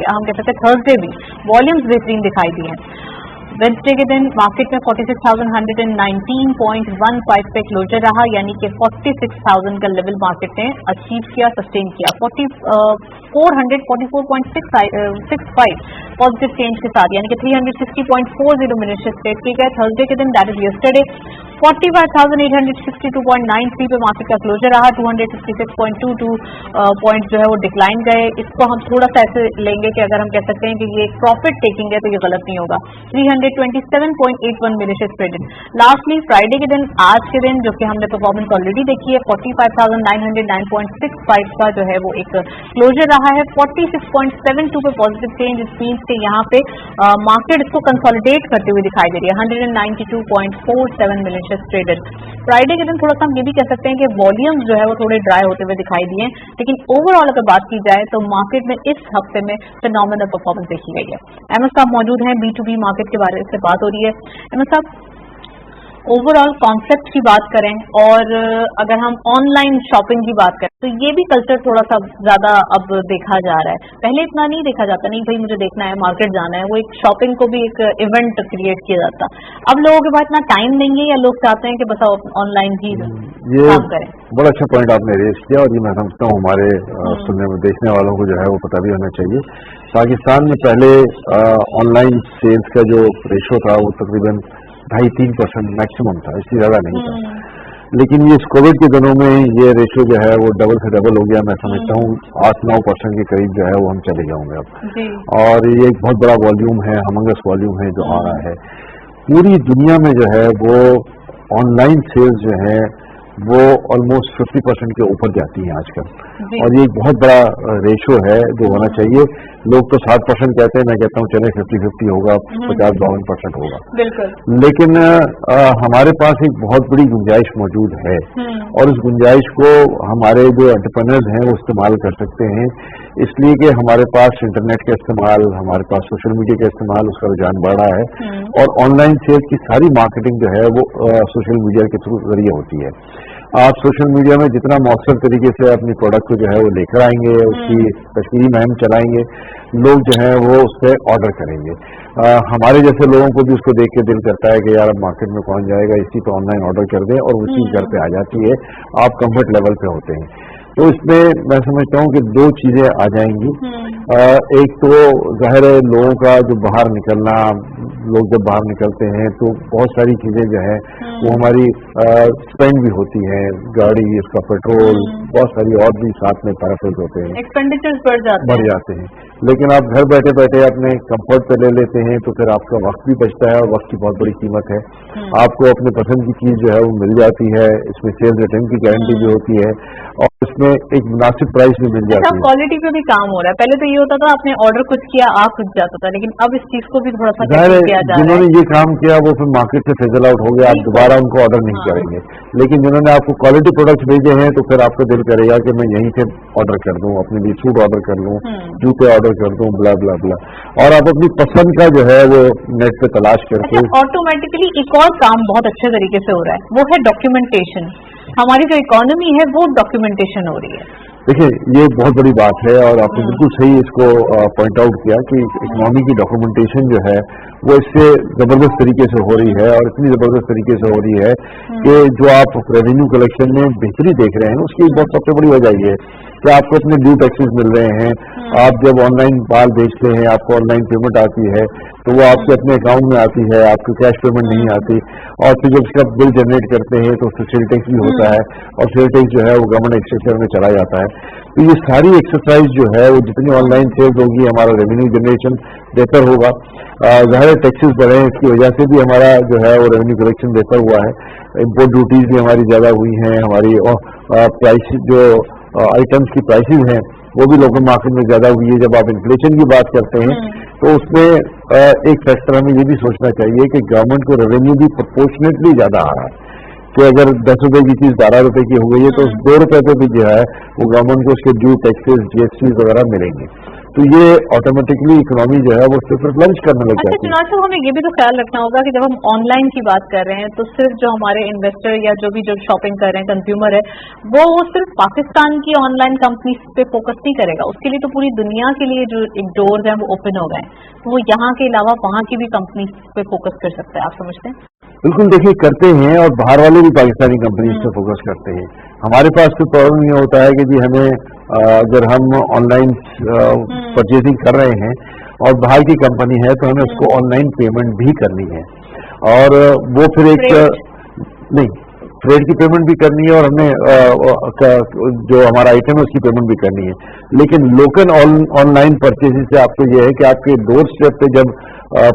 हम कह सकते हैं थर्सडे भी वॉल्यूम्स बेहतरीन दिखाई दिए हैं। वेंसडे के दिन मार्केट में 46,119.15 पे क्लोजर रहा, यानी कि 46,000 का लेवल मार्केट ने अचीव किया, सस्टेन किया। 444.65 पॉजिटिव चेंज के साथ, यानी कि 360.40 मिनट से स्ट्रेट किए गए। थर्सडे के दिन दैट इज यस्टरडे 45,862.93 पे मार्केट का क्लोजर रहा, 256.22 पॉइंट जो है वो डिक्लाइन गए। इसको हम थोड़ा सा ऐसे लेंगे कि अगर हम कह सकते हैं कि ये प्रॉफिट टेकिंग है तो ये गलत नहीं होगा। 327.81 मिनट ट्रेडेड। लास्टली फ्राइडे के दिन, आज के दिन जो कि हमने परफॉर्मेंस ऑलरेडी देखी है, 45,909.65 का जो है वो एक क्लोजर रहा है। 46.72 पे पॉजिटिव चेंज, इट मीन्स के यहाँ पे मार्केट इसको कंसोलिडेट करते हुए दिखाई दे रही है। 192.47 मिनट ट्रेडेड। फ्राइडे के दिन थोड़ा सा हम ये भी कह सकते हैं कि वॉल्यूम्स जो है वो थोड़े ड्राई होते हुए दिखाई दिए, लेकिन ओवरऑल अगर बात की जाए तो मार्केट में इस हफ्ते में फिनोमिनल परफॉर्मेंस देखी गई है। अहमद साहब मौजूद हैं, B2B मार्केट के बारे में बात हो रही है। अहमद साहब, ओवरऑल कॉन्सेप्ट की बात करें और अगर हम ऑनलाइन शॉपिंग की बात करें तो ये भी कल्चर थोड़ा सा ज्यादा अब देखा जा रहा है. पहले इतना नहीं देखा जाता, नहीं भाई मुझे देखना है, मार्केट जाना है, वो एक शॉपिंग को भी एक इवेंट क्रिएट किया जाता. अब लोगों के पास इतना टाइम नहीं है या लोग चाहते हैं कि बस ऑनलाइन ही काम करें. बड़ा अच्छा पॉइंट आपने रेज किया और ये मैं समझता हूँ हमारे सुनने में देखने वालों को जो है वो पता भी होना चाहिए. पाकिस्तान में पहले ऑनलाइन सेल्स का जो रेशो था वो तकरीबन 2.5-3% मैक्सिमम था, इससे ज्यादा नहीं था. लेकिन ये इस कोविड के दिनों में ये रेशो जो है वो डबल से डबल हो गया. मैं समझता हूँ 8-9% के करीब जो है वो हम चले जाएंगे अब. और ये एक बहुत बड़ा वॉल्यूम है, हमंगस वॉल्यूम है जो आ रहा है. पूरी दुनिया में जो है वो ऑनलाइन सेल्स जो है वो ऑलमोस्ट 50% के ऊपर जाती हैं आजकल. और ये एक बहुत बड़ा रेशो है जो होना चाहिए. लोग तो 60% कहते हैं, मैं कहता हूँ चले 50-50 होगा, 50-52% होगा. बिल्कुल. लेकिन हमारे पास एक बहुत बड़ी गुंजाइश मौजूद है और उस गुंजाइश को हमारे जो एंटरप्रेन्योर्स हैं वो इस्तेमाल कर सकते हैं. इसलिए कि हमारे पास इंटरनेट का इस्तेमाल, हमारे पास सोशल मीडिया का इस्तेमाल, उसका रुझान बढ़ रहा है. और ऑनलाइन सेल्स की सारी मार्केटिंग जो है वो सोशल मीडिया के थ्रू जरिए होती है. आप सोशल मीडिया में जितना मौसर तरीके से अपनी प्रोडक्ट को जो है वो लेकर आएंगे, उसकी तशकीरी मुहिम चलाएंगे, लोग जो है वो उस पर ऑर्डर करेंगे. हमारे जैसे लोगों को भी उसको देख के दिल करता है कि यार अब मार्केट में कौन जाएगा, इसी पे ऑनलाइन ऑर्डर कर दें और वो चीज़ घर पे आ जाती है. आप कंफर्ट लेवल पे होते हैं. तो इसमें मैं समझता हूँ कि दो चीजें आ जाएंगी. एक तो जाहिर है लोगों का जो बाहर निकलना, लोग जब बाहर निकलते हैं तो बहुत सारी चीजें जो है वो हमारी स्पेंड भी होती हैं, गाड़ी, इसका पेट्रोल, बहुत सारी और भी साथ में पैराफिल्स होते हैं, एक्सपेंडिचर्स बढ़ जाते हैं. लेकिन आप घर बैठे बैठे अपने कंफर्ट पे ले लेते हैं तो फिर आपका वक्त भी बचता है और वक्त की बहुत बड़ी कीमत है. आपको अपने पसंद की चीज जो है वो मिल जाती है. इसमें सेल्स रिटर्न की गारंटी भी होती है और इसमें एक मुनासिब प्राइस भी मिल जाती है. क्वालिटी पे भी काम हो रहा है. पहले तो ये होता था आपने ऑर्डर कुछ किया आ कुछ जाता था, लेकिन अब इस चीज को भी थोड़ा सा किया जा रहा है. जिन्होंने ये काम किया वो फिर मार्केट से फिजल आउट हो गया, आप दोबारा उनको ऑर्डर नहीं करेंगे. लेकिन जिन्होंने आपको क्वालिटी प्रोडक्ट्स भेजे हैं तो फिर आपका दिल करेगा कि मैं यहीं से ऑर्डर कर दूं, अपने लिए सूट ऑर्डर कर लूं, जूते ऑर्डर कर दूं, ब्ला ब्ला ब्ला. और आप अपनी पसंद का जो है वो नेट पे तलाश करके ऑटोमेटिकली एक और काम बहुत अच्छे तरीके से हो रहा है, वो है डॉक्यूमेंटेशन. हमारी जो इकोनॉमी है वो डॉक्यूमेंटेशन हो रही है. देखिए ये बहुत बड़ी बात है और आपने बिल्कुल सही इसको पॉइंट आउट किया कि इकोनॉमी की डॉक्यूमेंटेशन जो है वो इससे जबरदस्त तरीके से हो रही है. और इतनी जबरदस्त तरीके से हो रही है कि जो आप रेवेन्यू कलेक्शन में बेहतरी देख रहे हैं उसकी बहुत सबसे बड़ी वजह ये है कि आपको अपने ड्यू टैक्सेस मिल रहे हैं. आप जब ऑनलाइन माल बेचते हैं, आपको ऑनलाइन पेमेंट आती है तो वो आपके अपने अकाउंट में आती है, आपको कैश पेमेंट नहीं आती. और फिर जब इसका बिल जनरेट करते हैं तो उससे सेल टैक्स भी होता है और सेल टैक्स जो है वो गवर्नमेंट एक्सचेंजर में चला जाता है. तो ये सारी एक्सरसाइज जो है वो जितनी ऑनलाइन सेल्स होगी हमारा रेवेन्यू जनरेशन बेहतर होगा. ज़ाहिर टैक्सेस बढ़े हैं, इसकी वजह से भी हमारा जो है वो रेवेन्यू कलेक्शन बेहतर हुआ है. इम्पोर्ट ड्यूटीज भी हमारी ज़्यादा हुई हैं, हमारी प्राइस जो आइटम्स की प्राइसेस हैं वो भी लोकल मार्केट में ज़्यादा हुई है. जब आप इन्फ्लेशन की बात करते हैं तो उसमें एक फैक्टर हमें ये भी सोचना चाहिए कि गवर्नमेंट को रेवेन्यू भी प्रोपोर्शनेटली ज़्यादा आ रहा है. कि अगर 10 रुपए की चीज 12 रुपए की हो गई है तो उस 2 रुपए पे भी जो है वो गवर्नमेंट को उसके ड्यू टैक्सेस, जीएसटी वगैरह मिलेंगे. तो ये ऑटोमेटिकली इकोनॉमी जो है वो उसके ऊपर प्लंज करने लग जाती है. चुनाव साहब हमें ये भी तो ख्याल रखना होगा कि जब हम ऑनलाइन की बात कर रहे हैं तो सिर्फ जो हमारे इन्वेस्टर या जो भी शॉपिंग कर रहे हैं कंज्यूमर है वो सिर्फ पाकिस्तान की ऑनलाइन कंपनी पे फोकस नहीं करेगा. उसके लिए तो पूरी दुनिया के लिए जो एक डोर्स हैं वो ओपन हो गए, तो वो यहाँ के अलावा वहाँ की भी कंपनी पे फोकस कर सकता है. आप समझते हैं? बिल्कुल, देखिए करते हैं और बाहर वाले भी पाकिस्तानी कंपनीज पे फोकस करते हैं. हमारे पास तो प्रॉब्लम ये होता है कि जी हमें अगर हम ऑनलाइन परचेजिंग कर रहे हैं और बाहर की कंपनी है तो हमें उसको ऑनलाइन पेमेंट भी करनी है और वो फिर एक नहीं फ्रेड की पेमेंट भी करनी है और हमें जो हमारा आइटम है उसकी पेमेंट भी करनी है. लेकिन लोकल ऑनलाइन परचेजिंग से आपको ये है कि आपके डोर स्टेप पे जब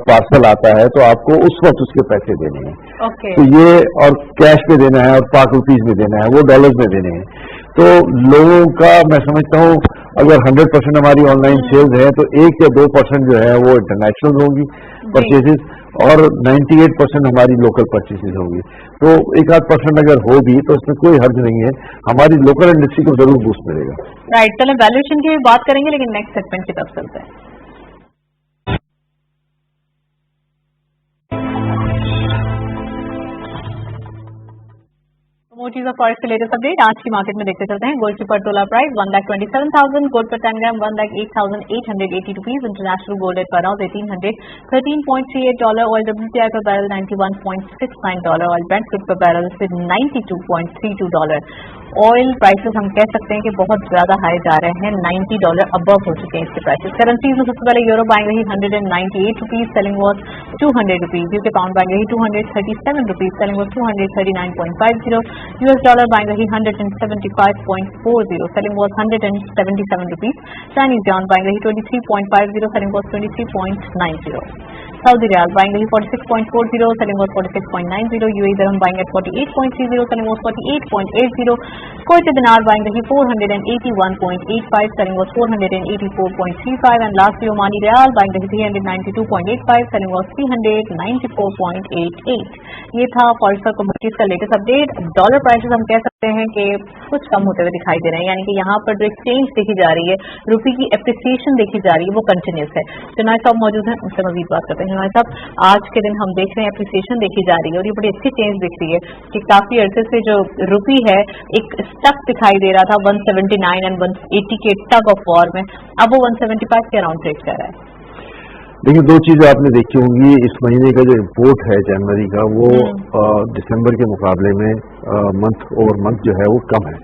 पार्सल आता है तो आपको उस वक्त उसके पैसे देने हैं. तो ये और कैश में देना है और पाक रुपीज में देना है, वो डॉलर्स में देने हैं. तो लोगों का मैं समझता हूँ अगर 100% हमारी ऑनलाइन सेल्स है तो 1 या 2% जो है वो इंटरनेशनल होगी परचेजेस और 98% हमारी लोकल परचेजेस होगी. तो 1-8% अगर होगी तो उसमें कोई हर्ज नहीं है, हमारी लोकल इंडस्ट्री को जरूर बूस्ट मिलेगा. राइट, चलें वैल्यूएशन की भी बात करेंगे लेकिन नेक्स्ट सेगमेंट की तरफ चलते हैं. वो चीज फॉरेक्स के लेटेस्ट अपडेट आज की मार्केट में देखते चलते हैं। गोल्ड पर तोला प्राइस 1,27,000, गोल्ड पर 10 ग्राम 1,08,880 रुपीज, इंटरनेशनल गोल्ड रेट पर हाउस $1,813.38, ऑयल WTI पर बैरल $91.69, ऑयल ब्रेंट क्रूड पर बैरल से $92.32। ऑयल प्राइसेस हम कह सकते हैं कि बहुत ज्यादा हाई जा रहे हैं, $90 अबव हो चुके हैं इसके प्राइसेस। करेंसीज में सबसे पहले यूरो बाइंग रही 198 rupees, selling was 200 rupees. UK pound buying रही 237 rupees, selling was 239.50। US dollar buying रही 175.40, selling was 177 rupees. Chinese yuan buying रही 23.50, selling was 23.90। Saudi riyal buying रही 46.40, selling was 46.90। UAE dirham buying at 48.30, selling was 48.80। Kuwaiti dinar buying रही 481.85, selling was 484.35। And lastly Omani riyal buying रही 392.85, selling was 394.88। ये था forex commodities का latest update. Dollar prices हम कह सकते हैं कि कुछ कम होते हुए दिखाई दे रहे हैं, यानी कि यहाँ पर जो एक्सचेंज देखी जा रही है, रुपये की एप्रिसिएशन देखी जा रही है, वो कंटिन्यूस है। हिमायत साहब मौजूद हैं, उनसे मजीद बात करते हैं। हिमायत साहब, आज के दिन हम देख रहे हैं एप्रिसिएशन देखी जा रही है और ये बड़ी अच्छी चेंज दिख रही है कि काफी अरसे से जो रुपी है एक स्टक दिखाई दे रहा था 179 एंड 180 के टग ऑफ वॉर में, अब वो 175 के अराउंड ट्रेड कर रहा है। देखिए, दो चीजें आपने देखी होंगी। इस महीने का जो इम्पोर्ट है जनवरी का, वो दिसंबर के मुकाबले में मंथ ओवर मंथ जो है वो कम है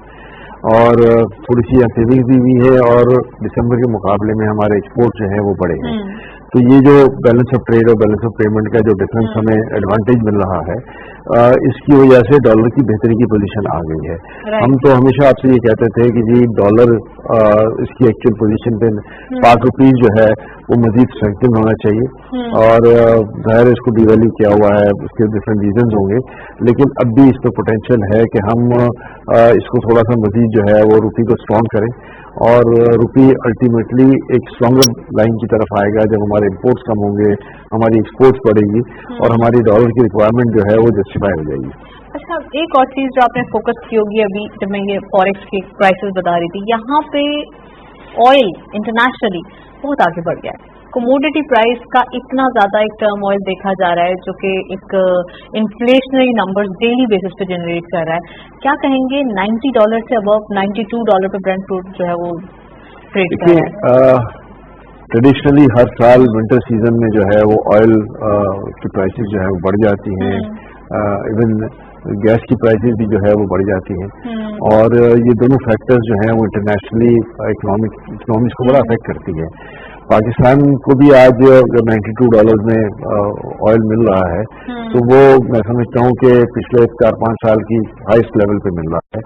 और थोड़ी सी सेविंग्स भी हुई है और दिसंबर के मुकाबले में हमारे एक्सपोर्ट जो है वो बढ़े हैं। तो ये जो बैलेंस ऑफ ट्रेड और बैलेंस ऑफ पेमेंट का जो डिफरेंस हमें एडवांटेज मिल रहा है, इसकी वजह से डॉलर की बेहतरी की पोजीशन आ गई है। हम तो हमेशा आपसे ये कहते थे कि जी डॉलर इसकी एक्चुअल पोजीशन पे ₹5 जो है वो मजीद स्ट्रेंथन होना चाहिए और ज़ाहिर इसको डिवैल्यू किया हुआ है, उसके डिफरेंट रीजन होंगे, लेकिन अब भी इस पर पोटेंशियल है कि हम इसको थोड़ा सा मजीद जो है वो रुपये को स्ट्रॉन्ग करें और रुपये अल्टीमेटली एक स्ट्रॉन्गर लाइन की तरफ आएगा जब हमारे इंपोर्ट्स कम होंगे, हमारी एक्सपोर्ट्स बढ़ेगी और हमारी डॉलर की रिक्वायरमेंट जो है वो जस्टिफाई हो जाएगी। अच्छा, एक और चीज जो आपने फोकस की होगी अभी जब मैं ये फॉरेक्स की प्राइसेस बता रही थी, यहाँ पे ऑयल इंटरनेशनली बहुत आगे बढ़ गया है। कमोडिटी प्राइस का इतना ज्यादा एक टर्म ऑयल देखा जा रहा है जो कि एक इन्फ्लेशनरी नंबर्स डेली बेसिस पे जनरेट कर रहा है। क्या कहेंगे, $90 से अबव $92 पे ब्रेंट क्रूड जो है वो ट्रेड कर रहा है? ट्रेडिशनली हर साल विंटर सीजन में जो है वो ऑयल की प्राइसेस जो है वो बढ़ जाती हैं, इवन गैस की प्राइसेस भी जो है वो बढ़ जाती हैं और ये दोनों फैक्टर्स जो हैं वो इंटरनेशनली इकोनॉमिक्स को बड़ा अफेक्ट करती है। पाकिस्तान को भी आज जब $92 में ऑयल मिल रहा है तो वो मैं समझता हूँ कि पिछले 4-5 साल की हाईएस्ट लेवल पे मिल रहा है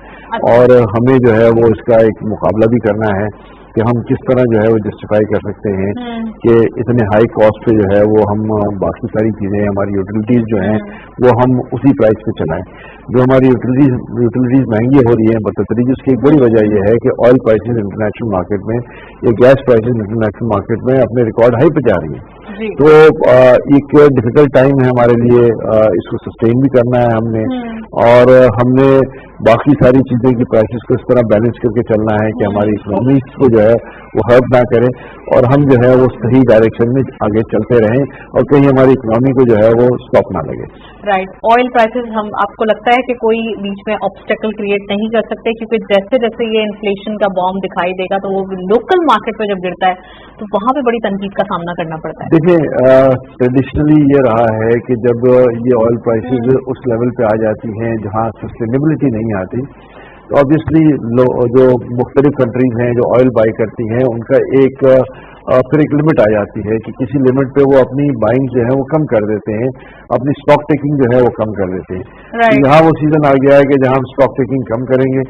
और हमें जो है वो इसका एक मुकाबला भी करना है कि हम किस तरह जो है वो जस्टिफाई कर सकते हैं कि इतने हाई कॉस्ट पे जो है वो हम बाकी सारी चीज़ें हमारी यूटिलिटीज़ जो हैं वो हम उसी प्राइस पे चलाएं। जो हमारी यूटिलिटीज़ महंगी हो रही हैं बदतरीकी, उसकी एक बड़ी वजह यह है कि ऑयल प्राइसेस इंटरनेशनल मार्केट में या गैस प्राइसेस इंटरनेशनल मार्केट में अपने रिकॉर्ड हाई पे जा रही हैं। तो एक डिफिकल्ट टाइम है हमारे लिए, इसको सस्टेन भी करना है हमने और हमने बाकी सारी चीज़ों की प्राइसेस को इस तरह बैलेंस करके चलना है कि हमारी इकोनॉमी को जो है वो हर्ट ना करें और हम जो है वो सही डायरेक्शन में आगे चलते रहें और कहीं हमारी इकोनॉमी को जो है वो स्टॉप ना लगे। राइट, ऑयल प्राइसेस हम आपको लगता है कि कोई बीच में ऑब्स्टेकल क्रिएट नहीं कर सकते, क्योंकि जैसे जैसे ये इन्फ्लेशन का बॉम्ब दिखाई देगा तो वो लोकल मार्केट पे जब गिरता है तो वहां पे बड़ी तनकीद का सामना करना पड़ता है। देखिए, ट्रेडिशनली ये रहा है कि जब ये ऑयल प्राइसेस उस लेवल पे आ जाती हैं जहाँ सस्टेनेबिलिटी नहीं आती तो ऑब्वियसली जो मुख्तलिफ कंट्रीज हैं जो ऑयल बाई करती हैं उनका एक फिर एक लिमिट आ जाती है कि किसी लिमिट पे वो अपनी बाइंग जो है वो कम कर देते हैं, अपनी स्टॉक टेकिंग जो है वो कम कर देते हैं। यहाँ वो सीजन आ गया है कि जहाँ हम स्टॉक टेकिंग कम करेंगे,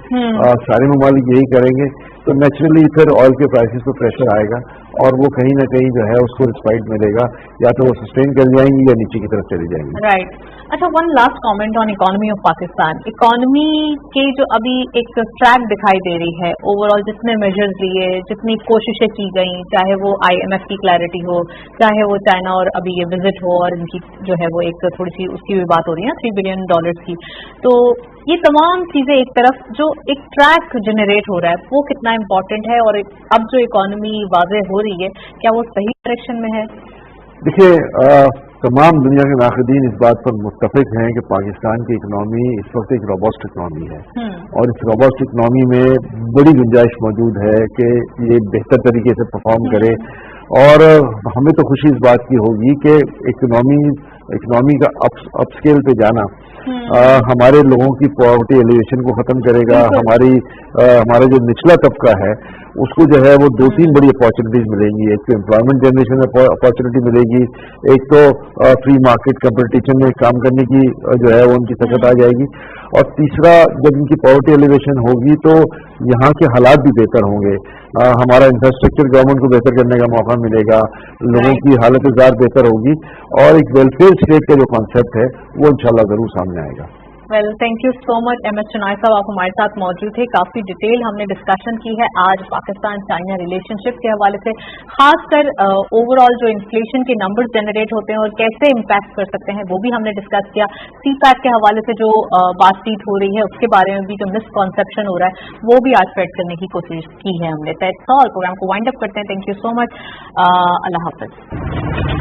सारे ममालिक यही करेंगे तो नेचुरली फिर ऑयल के प्राइसेस पर प्रेशर आएगा और वो कहीं ना कहीं जो है उसको रिस्पाइट मिलेगा, या तो वो सस्टेन कर जाएंगी या नीचे की तरफ चली जाएंगी। राइट। अच्छा, one last comment on economy of Pakistan. Economy के जो अभी एक ट्रैक दिखाई दे रही है ओवरऑल, जितने मेजर्स लिए, जितनी कोशिशें की गई, चाहे वो IMF की क्लैरिटी हो, चाहे वो चाइना और अभी ये विजिट हो और इनकी जो है वो एक थोड़ी सी उसकी भी बात हो रही है $3 बिलियन की, तो ये तमाम चीजें एक तरफ जो एक ट्रैक जनरेट हो रहा है वो कितना इम्पोर्टेंट है और अब जो इकोनॉमी वाज़ेह हो रही है क्या वो सही डायरेक्शन में है? देखिए, तमाम दुनिया के नाक़दीन इस बात पर मुत्तफ़िक हैं कि पाकिस्तान की इकनॉमी इस वक्त एक रोबस्ट इकनॉमी है और इस रोबस्ट इकनॉमी में बड़ी गुंजाइश मौजूद है कि ये बेहतर तरीके से परफॉर्म करे। और हमें तो खुशी इस बात की होगी कि इकनॉमी का अपस्केल पे जाना हमारे लोगों की पॉवर्टी एलिवेशन को ख़त्म करेगा। हमारा जो निचला तबका है उसको जो है वो 2-3 बड़ी अपॉर्चुनिटीज मिलेंगी। एक तो एम्प्लॉयमेंट जनरेशन में अपॉर्चुनिटी मिलेगी, एक तो फ्री मार्केट कंपटीशन में काम करने की जो है वो उनकी ताकत आ जाएगी, और तीसरा जब इनकी पॉवर्टी एलिवेशन होगी तो यहाँ के हालात भी बेहतर होंगे। हमारा इंफ्रास्ट्रक्चर गवर्नमेंट को बेहतर करने का मौका मिलेगा, लोगों की हालत ज़ार बेहतर होगी और एक वेलफेयर स्टेट का जो कॉन्सेप्ट है वो इंशाल्लाह ज़रूर सामने आएगा। Well, thank you so much MS चुनाय साहब, आप हमारे साथ मौजूद थे। काफी डिटेल हमने डिस्कशन की है आज पाकिस्तान चाइना रिलेशनशिप के हवाले से, खासकर ओवरऑल जो इन्फ्लेशन के नंबर्स जनरेट होते हैं और कैसे इम्पैक्ट कर सकते हैं वो भी हमने डिस्कस किया। CPEC के हवाले से जो बातचीत हो रही है उसके बारे में भी जो मिसकॉन्सेप्शन हो रहा है वो भी आज सेट करने की कोशिश की है हमने। दैट्स ऑल, प्रोग्राम को वाइंड अप करते हैं। Thank you so much, Allah Hafiz.